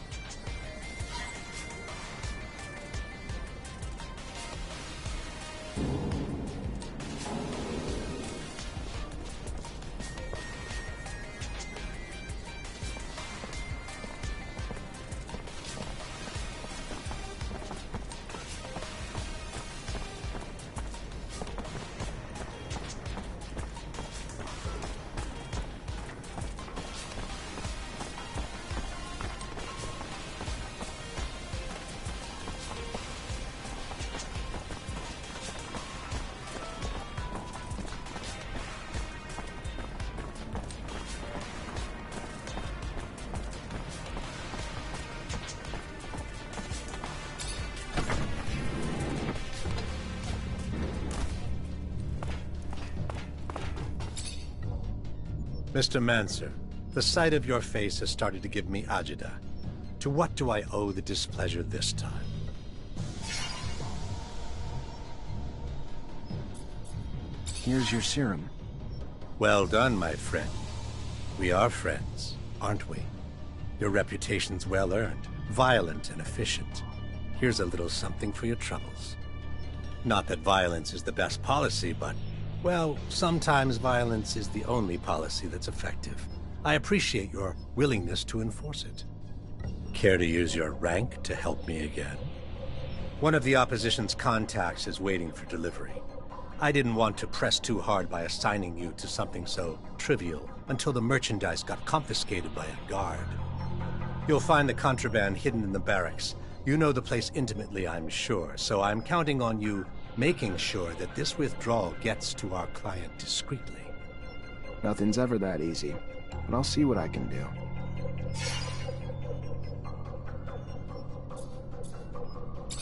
Mr. Mancer, the sight of your face has started to give me agita. To what do I owe the displeasure this time? Here's your serum. Well done, my friend. We are friends, aren't we? Your reputation's well earned, violent and efficient. Here's a little something for your troubles. Not that violence is the best policy, but, well, sometimes violence is the only policy that's effective. I appreciate your willingness to enforce it. Care to use your rank to help me again? One of the opposition's contacts is waiting for delivery. I didn't want to press too hard by assigning you to something so trivial until the merchandise got confiscated by a guard. You'll find the contraband hidden in the barracks. You know the place intimately, I'm sure, so I'm counting on you making sure that this withdrawal gets to our client discreetly. Nothing's ever that easy, but I'll see what I can do.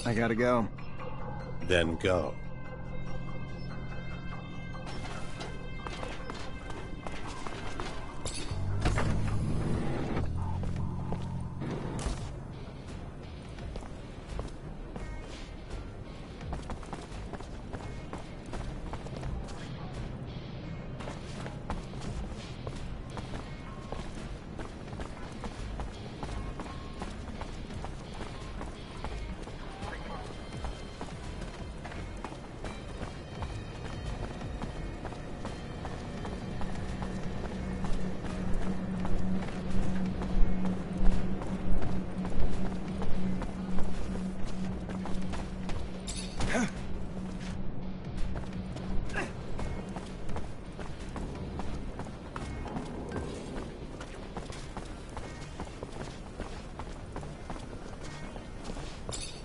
I gotta go. Then go.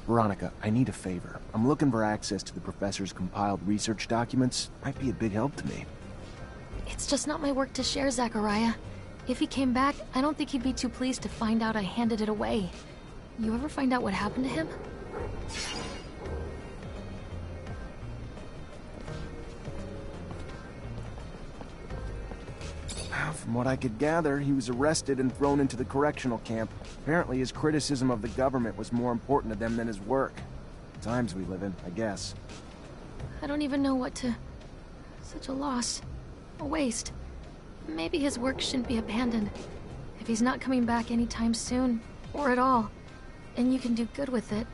Veronica, I need a favor. I'm looking for access to the professor's compiled research documents. Might be a big help to me. It's just not my work to share, Zachariah. If he came back, I don't think he'd be too pleased to find out I handed it away. You ever find out what happened to him? From what I could gather, he was arrested and thrown into the correctional camp. Apparently his criticism of the government was more important to them than his work. The times we live in, I guess. I don't even know what to... Such a loss. A waste. Maybe his work shouldn't be abandoned. If he's not coming back anytime soon, or at all, and you can do good with it.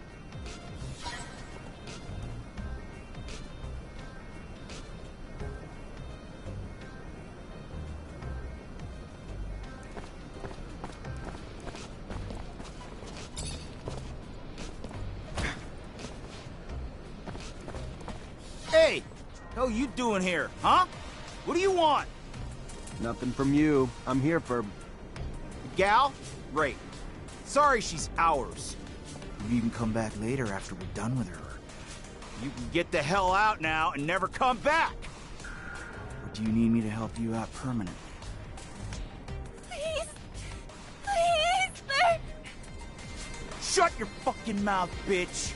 Hey! How you doing here, huh? What do you want? Nothing from you. I'm here for... Gal? Great. Sorry she's ours. You can come back later after we're done with her. You can get the hell out now and never come back! Or do you need me to help you out permanently? Please! Please! They're... Shut your fucking mouth, bitch!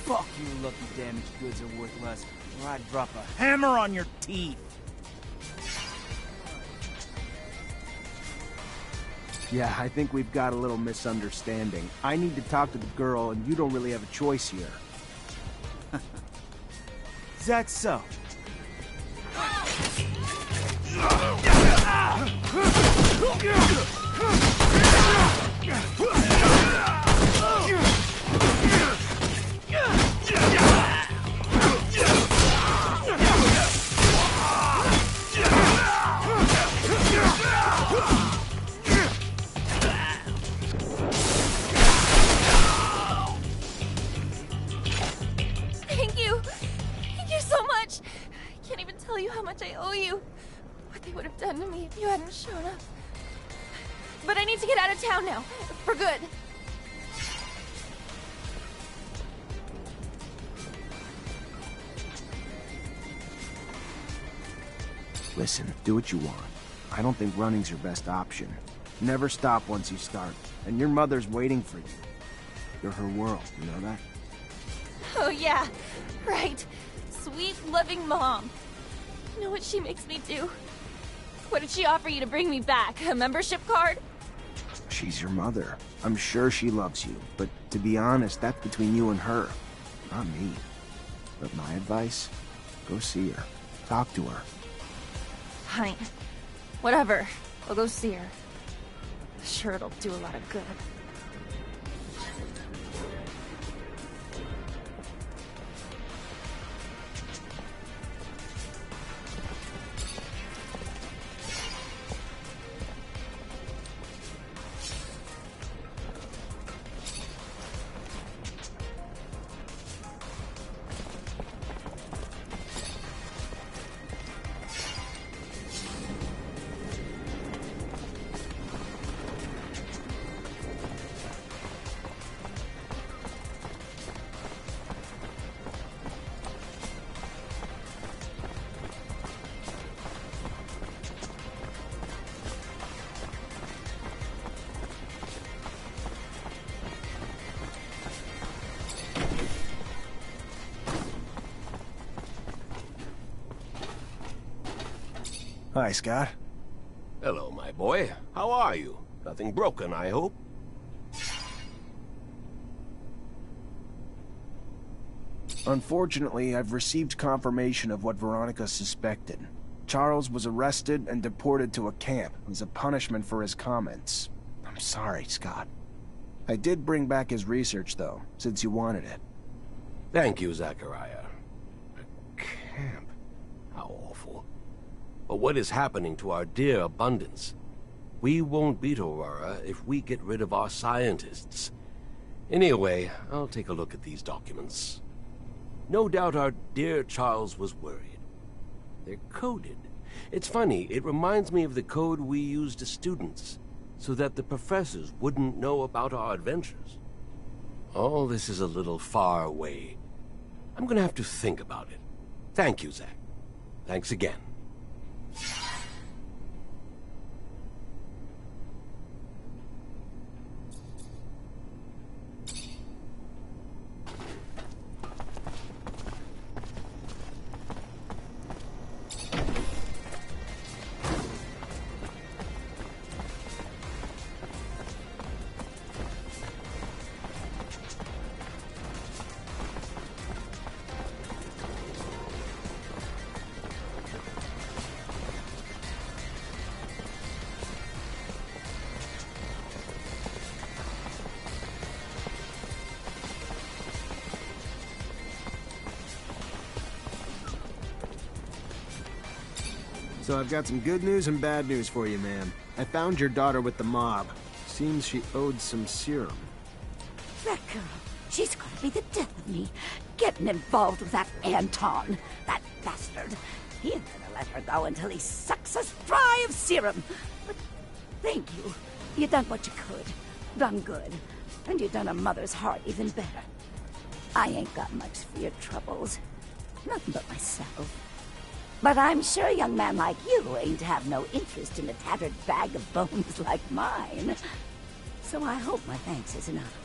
Fuck you, lucky damaged goods are worth less, or I'd drop a hammer on your teeth! Yeah, I think we've got a little misunderstanding. I need to talk to the girl, and you don't really have a choice here. Is that so? Thank you! Thank you so much! I can't even tell you how much I owe you. What they would have done to me if you hadn't shown up. But I need to get out of town now. For good. Listen, do what you want. I don't think running's your best option. Never stop once you start. And your mother's waiting for you. You're her world, you know that? Oh yeah, right. Sweet, loving mom. You know what she makes me do? What did she offer you to bring me back? A membership card? She's your mother. I'm sure she loves you, but to be honest, that's between you and her, not me. But my advice? Go see her. Talk to her. Fine. Whatever. I'll go see her. Sure, it'll do a lot of good. Hi, Scott. Hello, my boy. How are you? Nothing broken, I hope? Unfortunately, I've received confirmation of what Veronica suspected. Charles was arrested and deported to a camp as a punishment for his comments. I'm sorry, Scott. I did bring back his research, though, since you wanted it. Thank you, Zachariah. A camp? How awful. But what is happening to our dear abundance? We won't beat Aurora if we get rid of our scientists. Anyway, I'll take a look at these documents. No doubt our dear Charles was worried. They're coded. It's funny, it reminds me of the code we used as students, so that the professors wouldn't know about our adventures. All this is a little far away. I'm gonna have to think about it. Thank you, Zach. Thanks again. So I've got some good news and bad news for you, man. I found your daughter with the mob. Seems she owed some serum. That girl, she's gonna be the death of me. Getting involved with that Anton, that bastard. He ain't gonna let her go until he sucks us dry of serum. But thank you. You done what you could. Done good. And you done a mother's heart even better. I ain't got much for your troubles. Nothing but myself. But I'm sure a young man like you ain't have no interest in a tattered bag of bones like mine. So I hope my thanks is enough.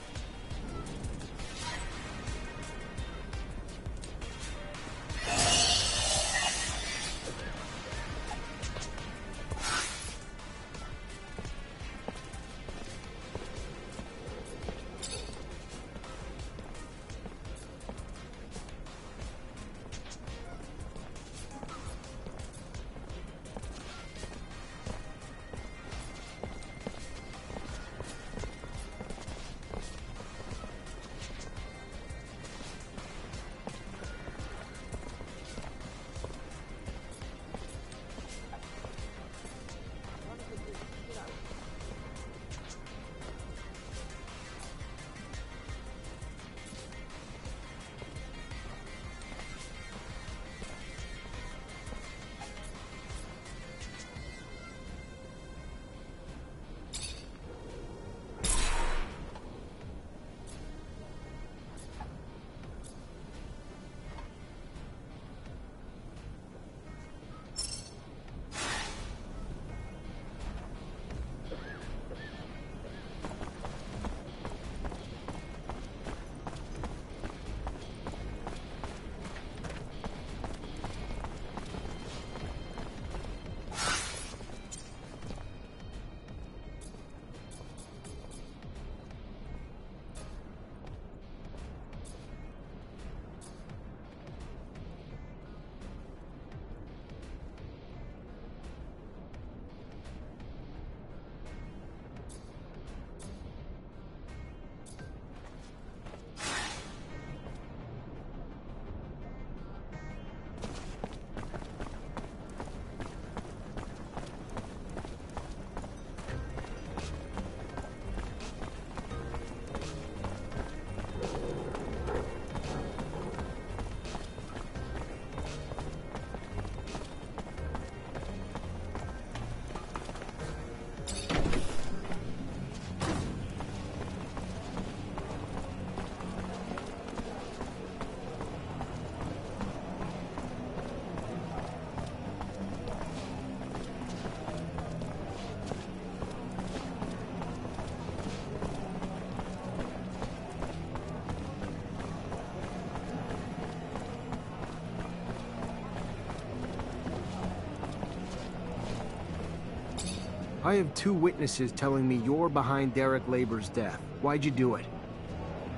I have 2 witnesses telling me you're behind Derek Labor's death. Why'd you do it?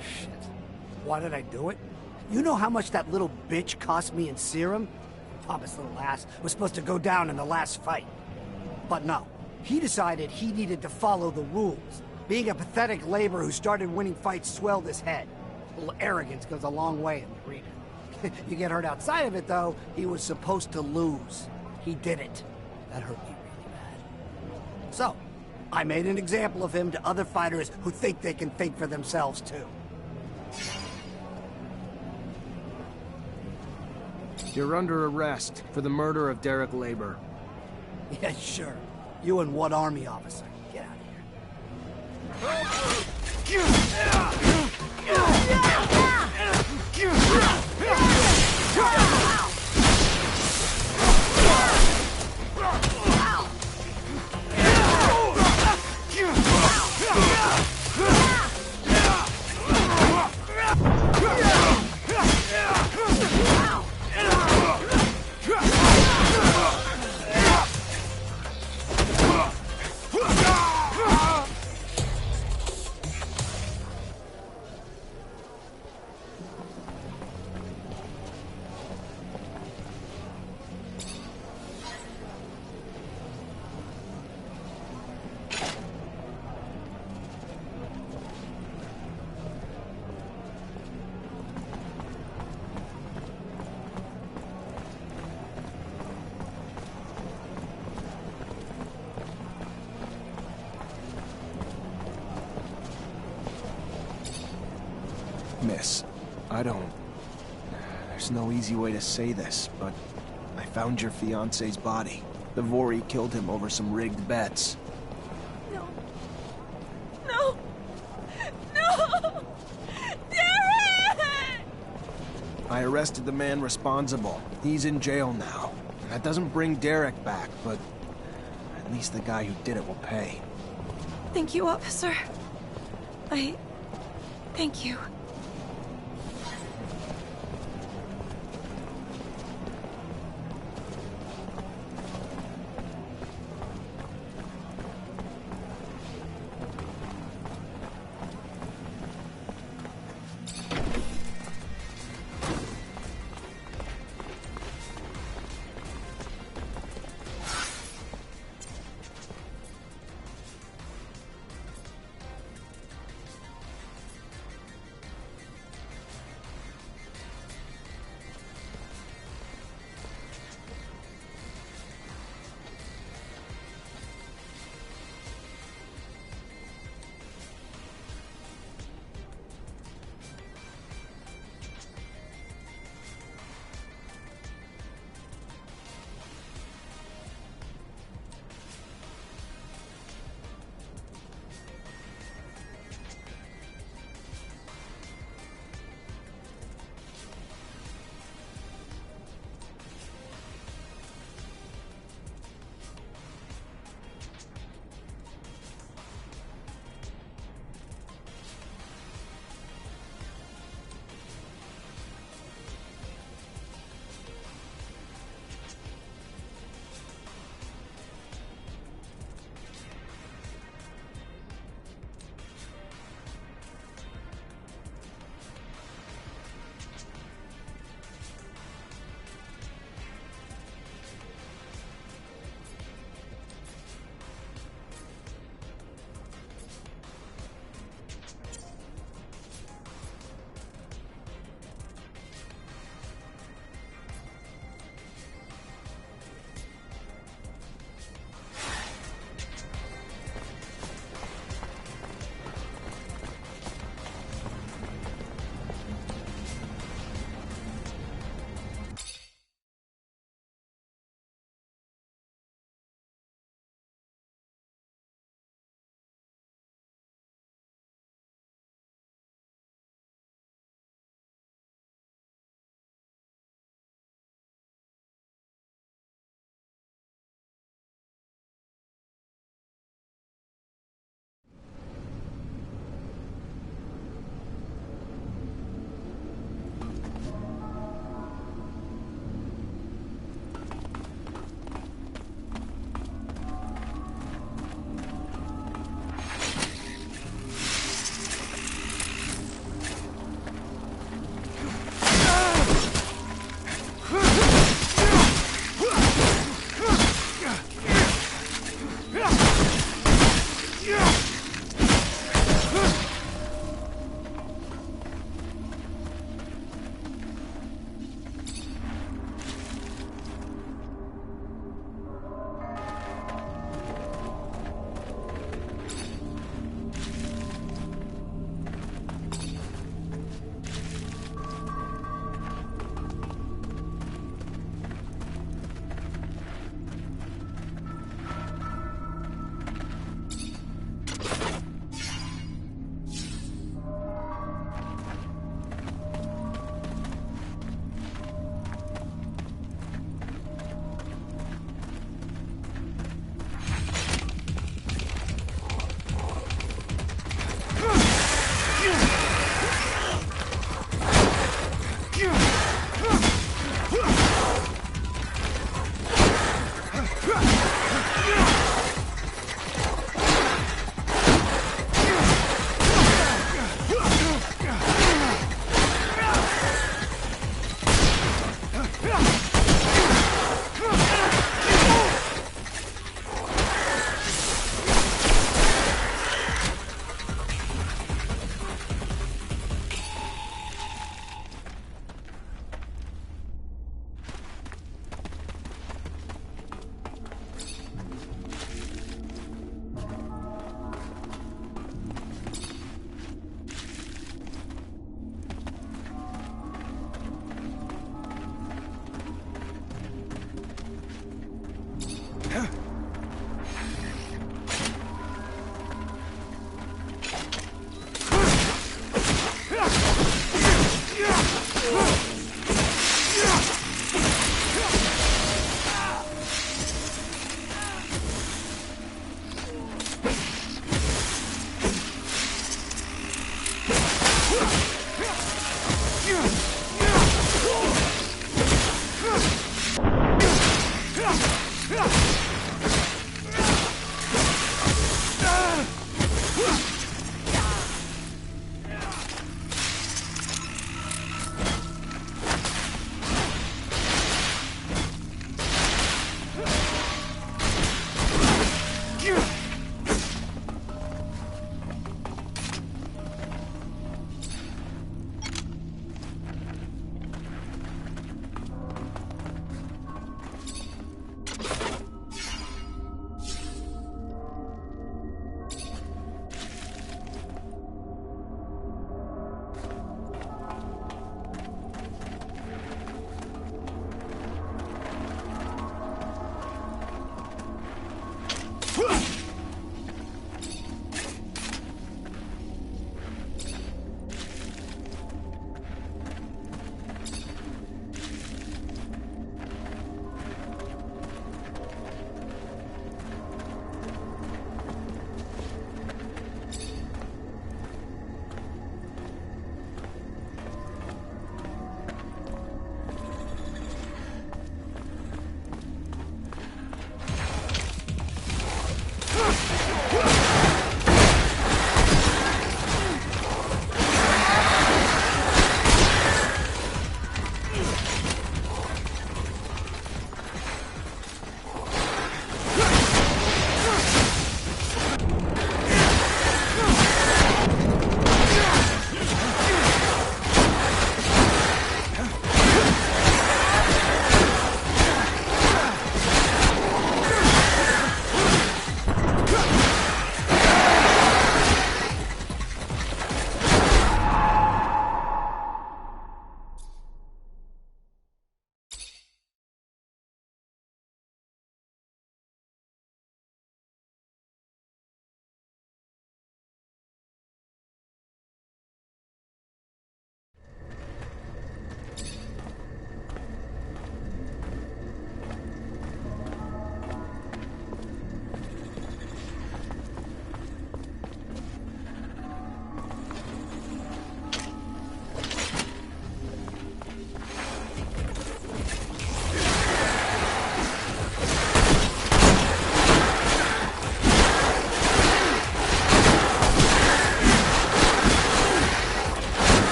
Shit. Why did I do it? You know how much that little bitch cost me in serum? Thomas' little ass was supposed to go down in the last fight. But no. He decided he needed to follow the rules. Being a pathetic laborer who started winning fights swelled his head. A little arrogance goes a long way in the arena. You get hurt outside of it, though, he was supposed to lose. He did it. That hurt me really bad. So, I made an example of him to other fighters who think they can think for themselves, too. You're under arrest for the murder of Derek Labor. Yeah, sure. You and what army officer? Get out of here. Miss, there's no easy way to say this, but I found your fiancé's body. The Vori killed him over some rigged bets. No. No! No! Derek! I arrested the man responsible. He's in jail now. That doesn't bring Derek back, but at least the guy who did it will pay. Thank you, officer. Thank you.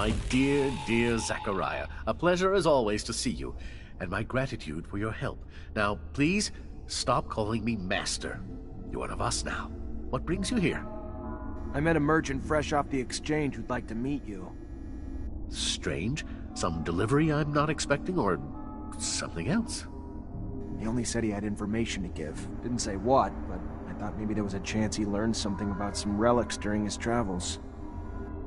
My dear, dear Zachariah, a pleasure as always to see you, and my gratitude for your help. Now, please, stop calling me Master. You're one of us now. What brings you here? I met a merchant fresh off the exchange who'd like to meet you. Strange. Some delivery I'm not expecting, or something else? He only said he had information to give. Didn't say what, but I thought maybe there was a chance he learned something about some relics during his travels.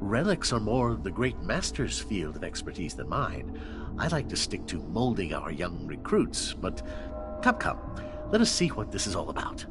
Relics are more the great master's field of expertise than mine. I like to stick to molding our young recruits, but come, let us see what this is all about.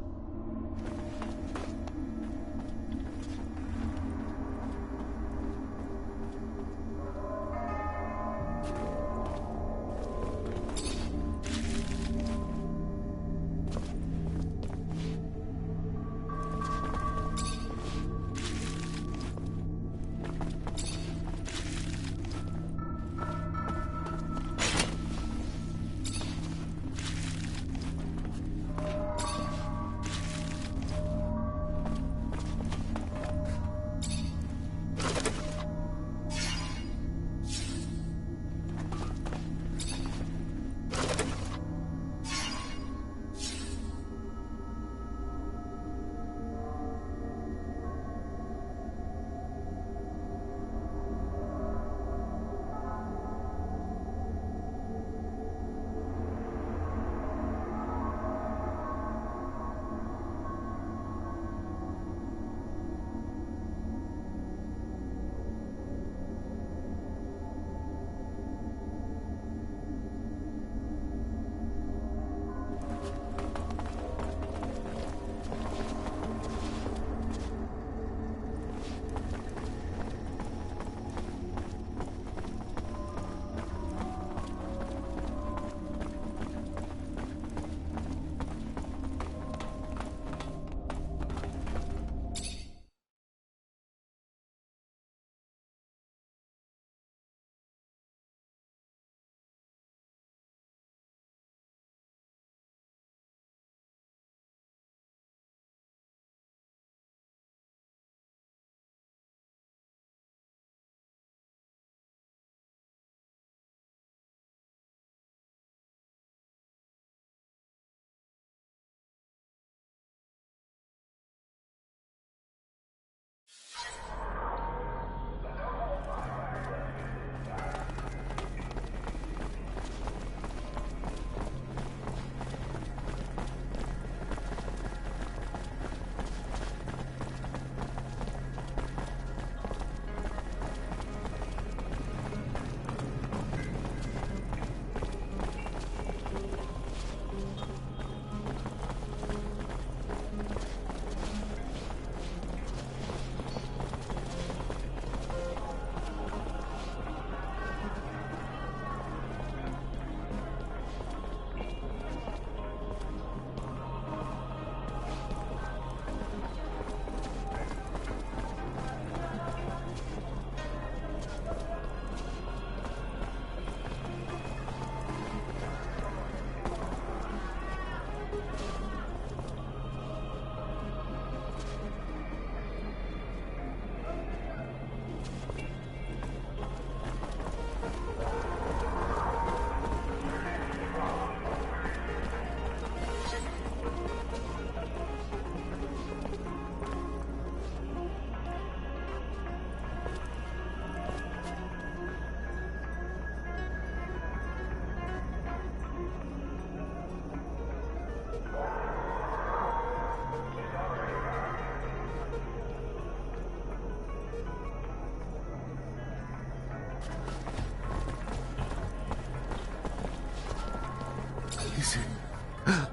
Is it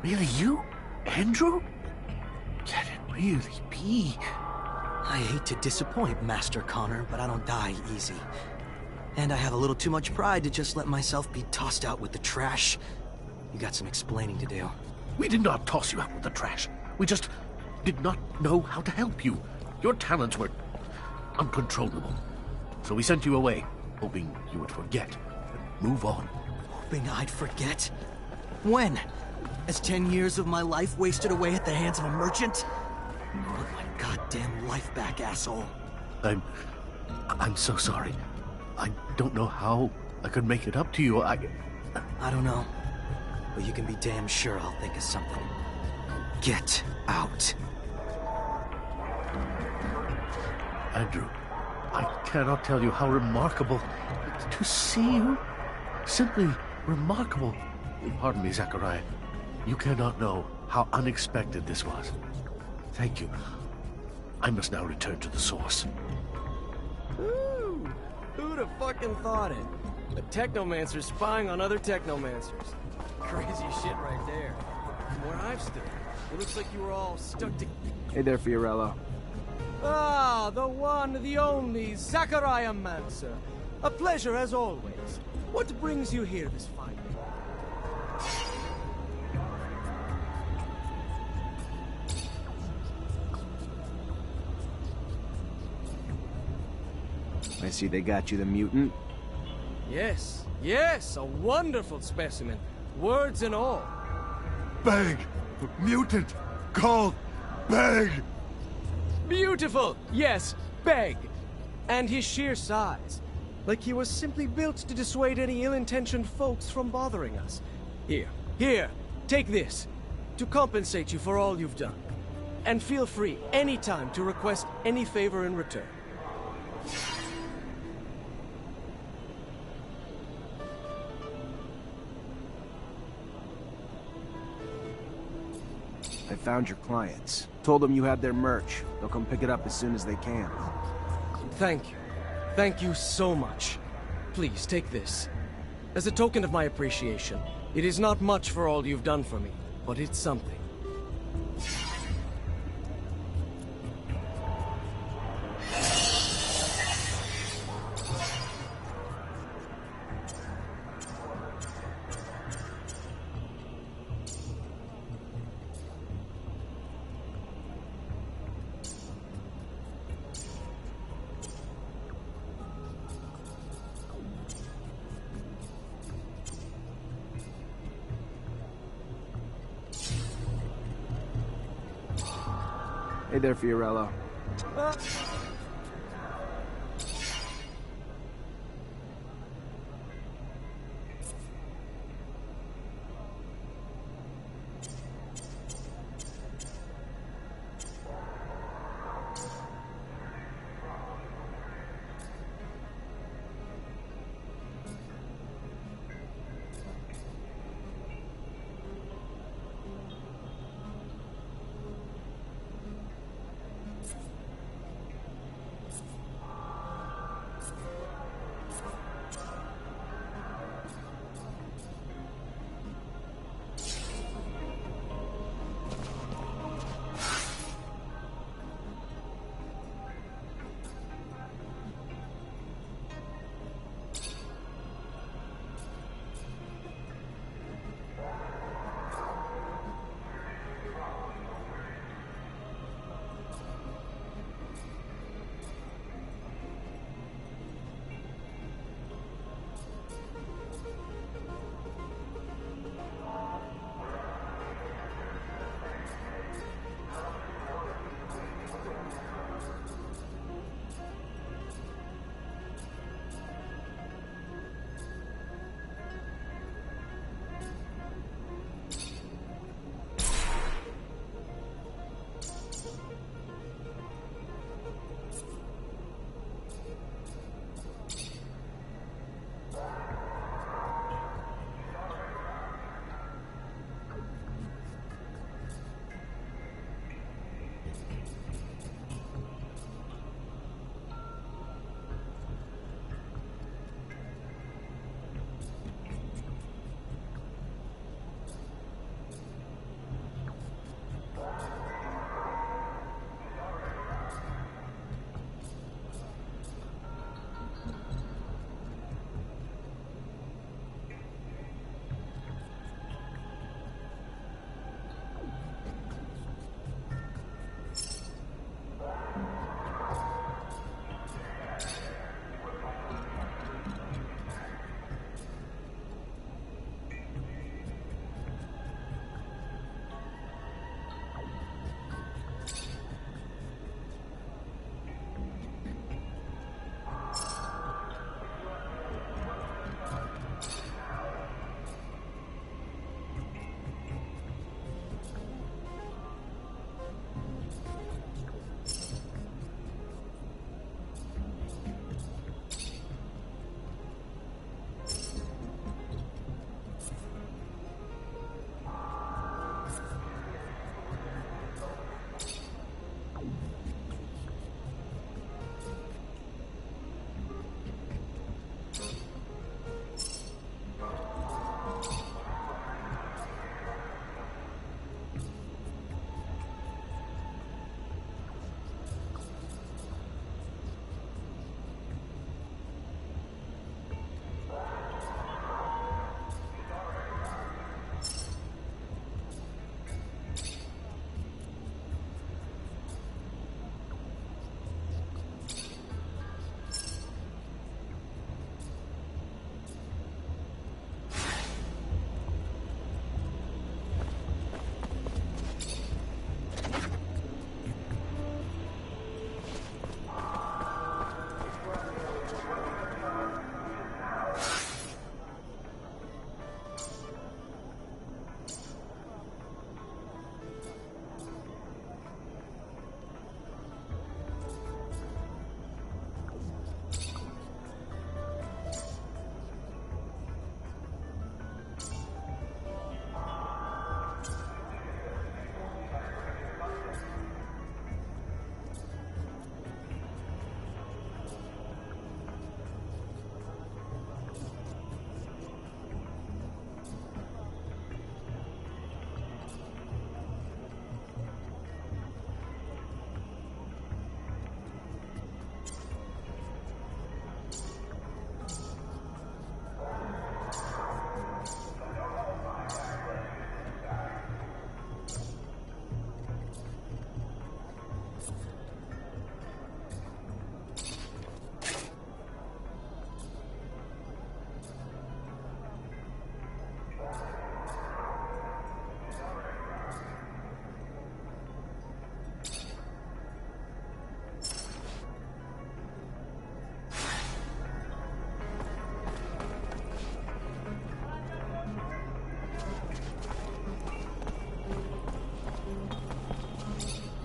really you, Andrew? Can it really be? I hate to disappoint, Master Connor, but I don't die easy. And I have a little too much pride to just let myself be tossed out with the trash. You got some explaining to do. We did not toss you out with the trash. We just did not know how to help you. Your talents were uncontrollable. So we sent you away, hoping you would forget and move on. Hoping I'd forget? When? As 10 years of my life wasted away at the hands of a merchant? I want my goddamn life back, asshole. I'm so sorry. I don't know how I could make it up to you. I don't know. But you can be damn sure I'll think of something. Get out. Andrew, I cannot tell you how remarkable to see you. Simply remarkable. Pardon me, Zachariah. You cannot know how unexpected this was. Thank you. I must now return to the source. Ooh, who'd have fucking thought it? A Technomancer spying on other Technomancers. Crazy shit right there. From where I've stood, it looks like you were all stuck to... Hey there, Fiorello. Ah, the one, the only, Zachariah Mancer. A pleasure as always. What brings you here this fine day? I see they got you the mutant. Yes, yes, a wonderful specimen. Words and all. Beg! Mutant! Called Beg! Beautiful! Yes, Beg. And his sheer size. Like he was simply built to dissuade any ill-intentioned folks from bothering us. Here, take this. To compensate you for all you've done. And feel free, anytime, to request any favor in return. I found your clients. Told them you had their merch. They'll come pick it up as soon as they can. Thank you. Thank you so much. Please, take this. As a token of my appreciation, it is not much for all you've done for me, but it's something. Hey there, Fiorello.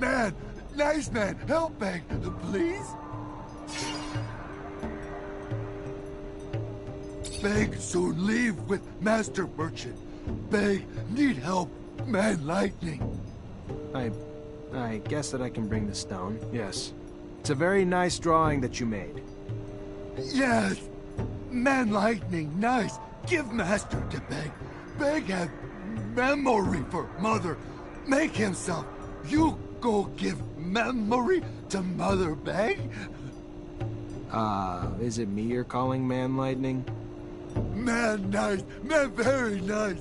Man, nice man, help beg, please? Beg soon leave with Master Merchant. Beg need help, man lightning. I guess that I can bring the stone, yes. It's a very nice drawing that you made. Yes, man lightning, nice. Give Master to Beg. Beg have memory for Mother. Make himself. You go give memory to Mother Beg? Is it me you're calling Man Lightning? Man nice, man very nice.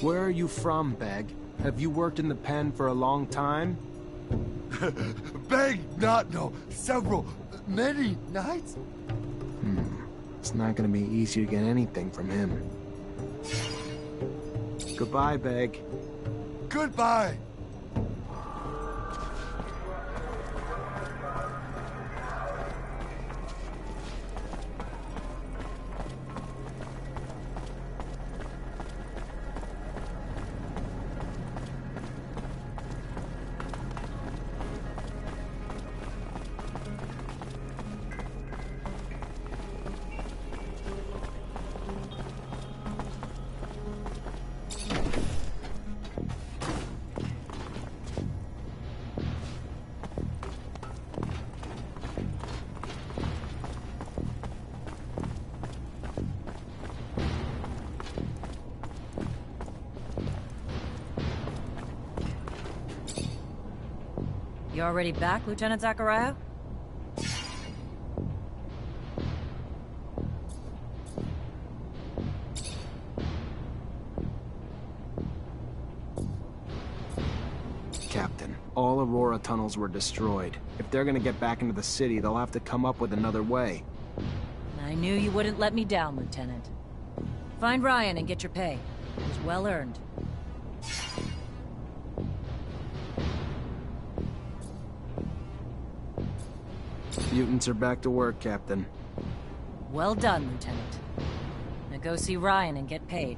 Where are you from, Beg? Have you worked in the pen for a long time? Beg not know. Several, many nights? It's not gonna be easy to get anything from him. Goodbye, Beg. Goodbye. You already back, Lieutenant Zachariah? Captain, all Aurora tunnels were destroyed. If they're gonna get back into the city, they'll have to come up with another way. I knew you wouldn't let me down, Lieutenant. Find Ryan and get your pay. It was well earned. Mutants are back to work, Captain. Well done, Lieutenant. Now go see Ryan and get paid.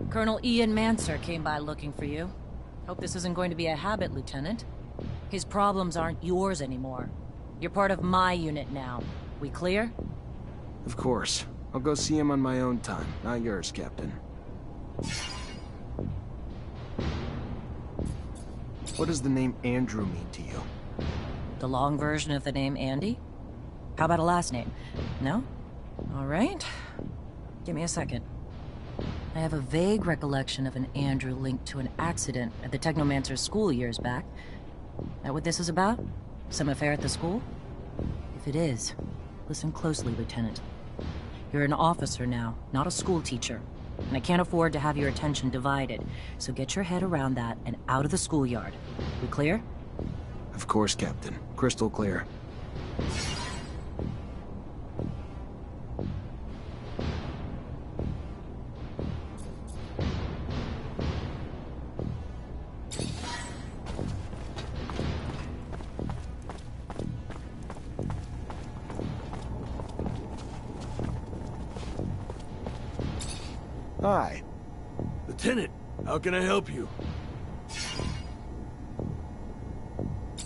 Colonel Ian Mancer came by looking for you. Hope this isn't going to be a habit, Lieutenant. His problems aren't yours anymore. You're part of my unit now. We clear? Of course. I'll go see him on my own time, not yours, Captain. What does the name Andrew mean to you? The long version of the name Andy? How about a last name? No? All right. Give me a second. I have a vague recollection of an Andrew linked to an accident at the Technomancer school years back. That what this is about? Some affair at the school? If it is, listen closely, Lieutenant. You're an officer now, not a school teacher. And I can't afford to have your attention divided. So get your head around that and out of the schoolyard. We clear? Of course, Captain. Crystal clear. Hi. Lieutenant, how can I help you?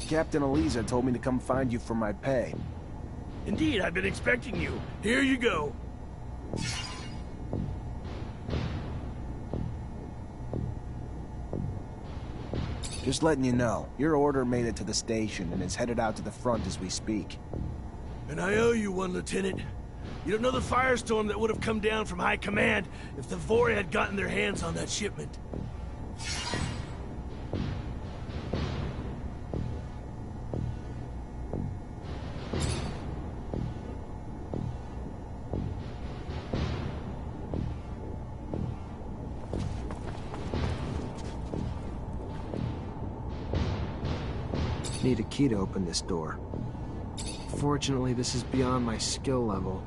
Captain Eliza told me to come find you for my pay. Indeed, I've been expecting you. Here you go. Just letting you know, your order made it to the station and is headed out to the front as we speak. And I owe you one, Lieutenant. You don't know the firestorm that would have come down from High Command if the Vori had gotten their hands on that shipment. Need a key to open this door. Fortunately, this is beyond my skill level.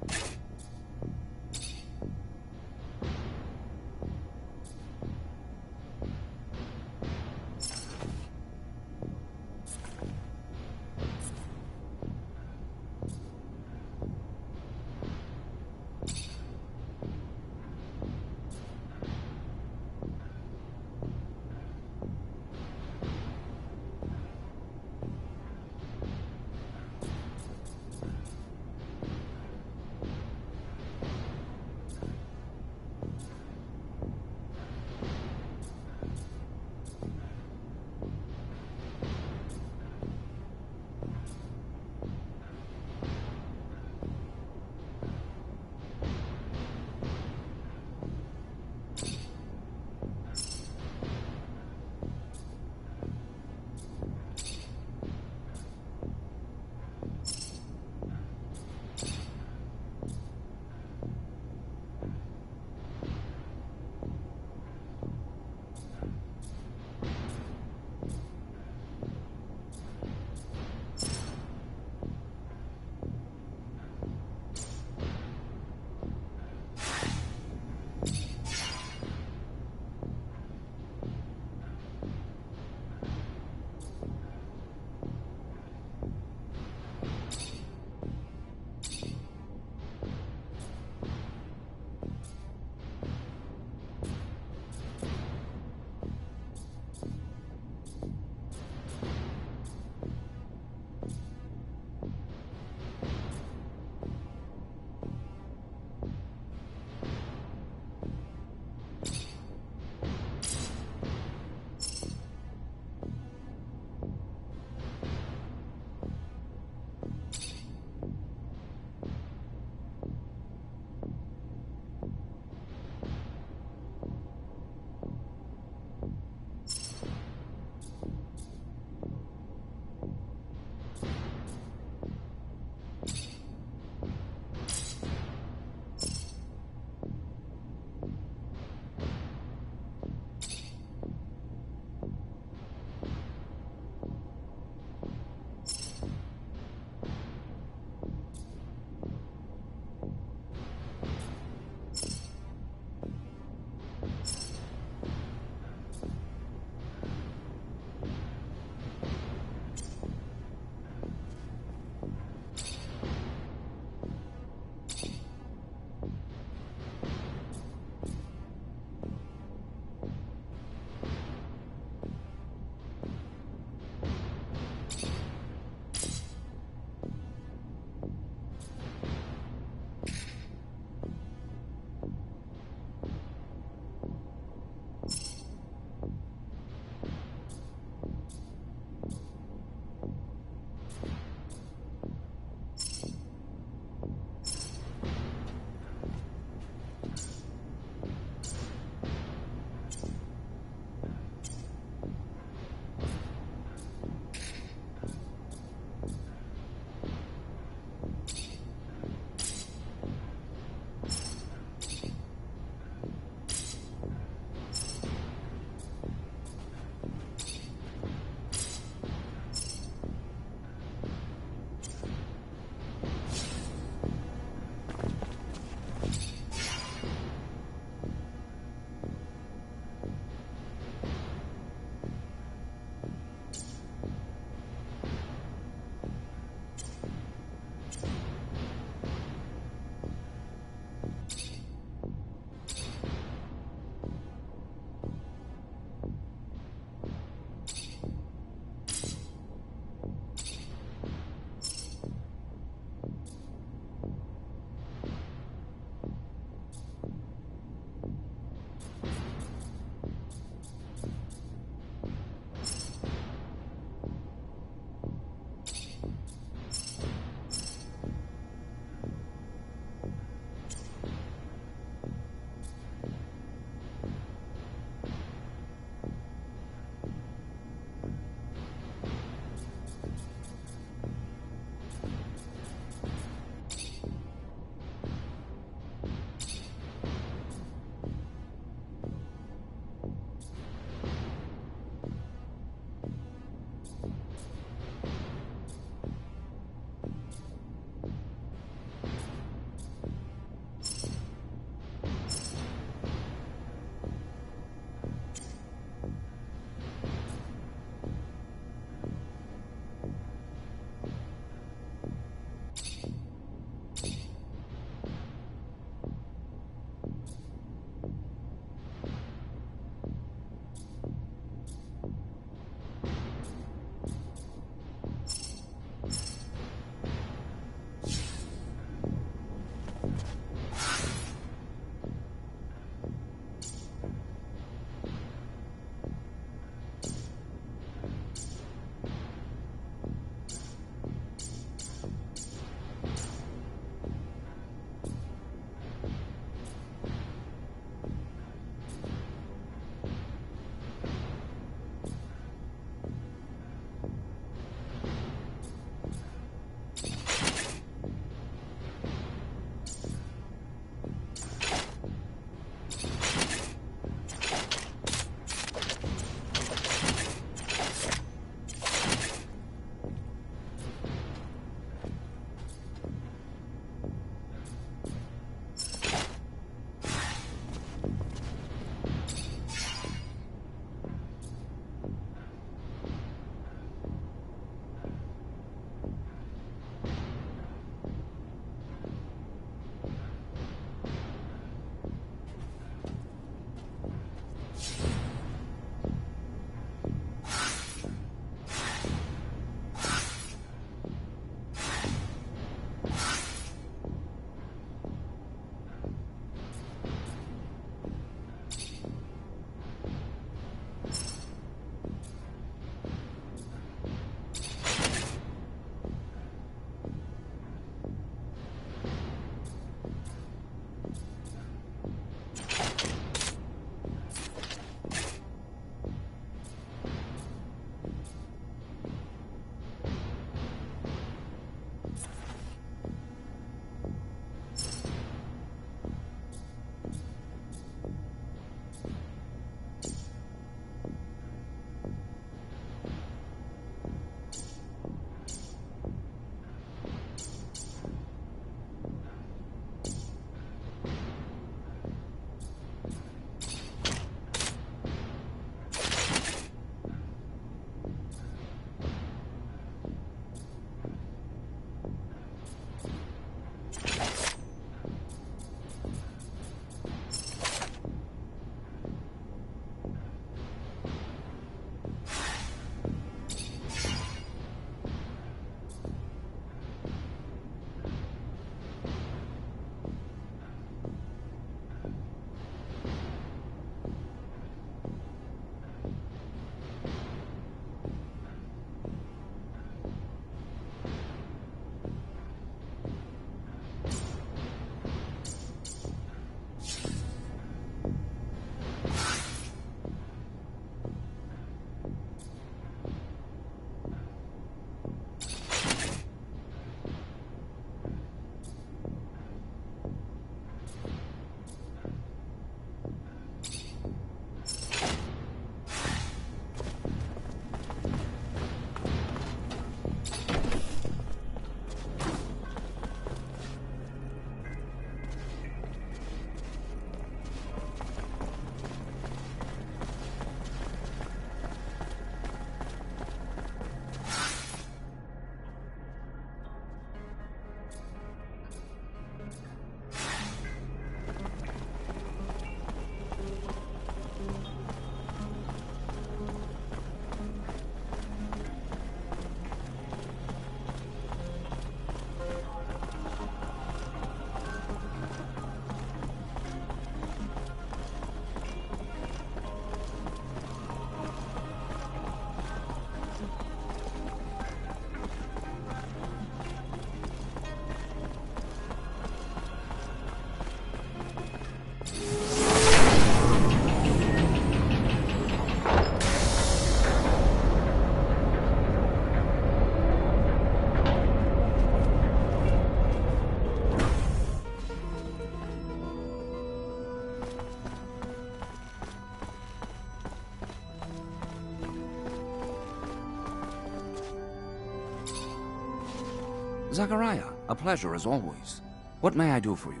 Zachariah, a pleasure as always. What may I do for you?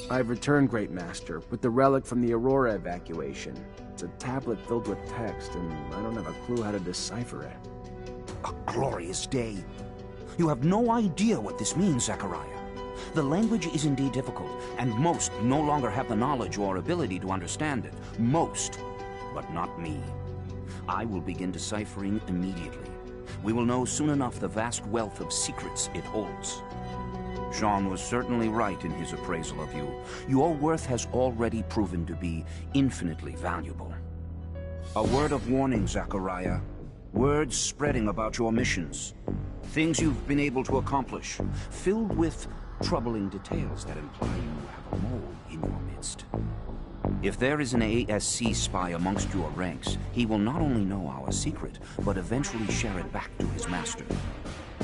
I've returned, Great Master, with the relic from the Aurora evacuation. It's a tablet filled with text, and I don't have a clue how to decipher it. A glorious day. You have no idea what this means, Zachariah. The language is indeed difficult, and most no longer have the knowledge or ability to understand it. Most, but not me. I will begin deciphering immediately. We will know soon enough the vast wealth of secrets it holds. Jean was certainly right in his appraisal of you. Your worth has already proven to be infinitely valuable. A word of warning, Zachariah. Words spreading about your missions. Things you've been able to accomplish, filled with troubling details that imply you have a mole in your midst. If there is an ASC spy amongst your ranks, he will not only know our secret, but eventually share it back to his master.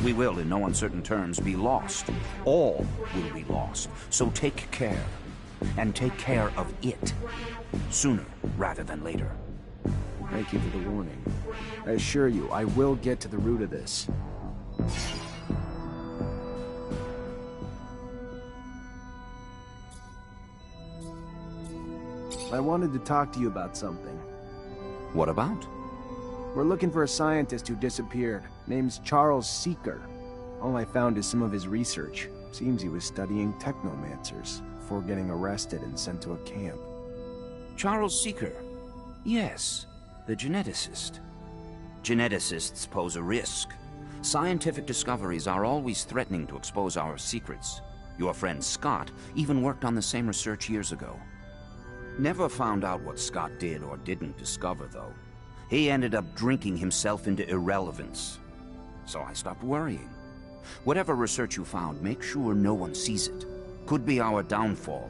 We will, in no uncertain terms, be lost. All will be lost. So take care. And take care of it. Sooner rather than later. Thank you for the warning. I assure you, I will get to the root of this. I wanted to talk to you about something. What about? We're looking for a scientist who disappeared. Name's Charles Seeker. All I found is some of his research. Seems he was studying Technomancers before getting arrested and sent to a camp. Charles Seeker. Yes, the geneticist. Geneticists pose a risk. Scientific discoveries are always threatening to expose our secrets. Your friend Scott even worked on the same research years ago. Never found out what Scott did or didn't discover, though. He ended up drinking himself into irrelevance. So I stopped worrying. Whatever research you found, make sure no one sees it. Could be our downfall.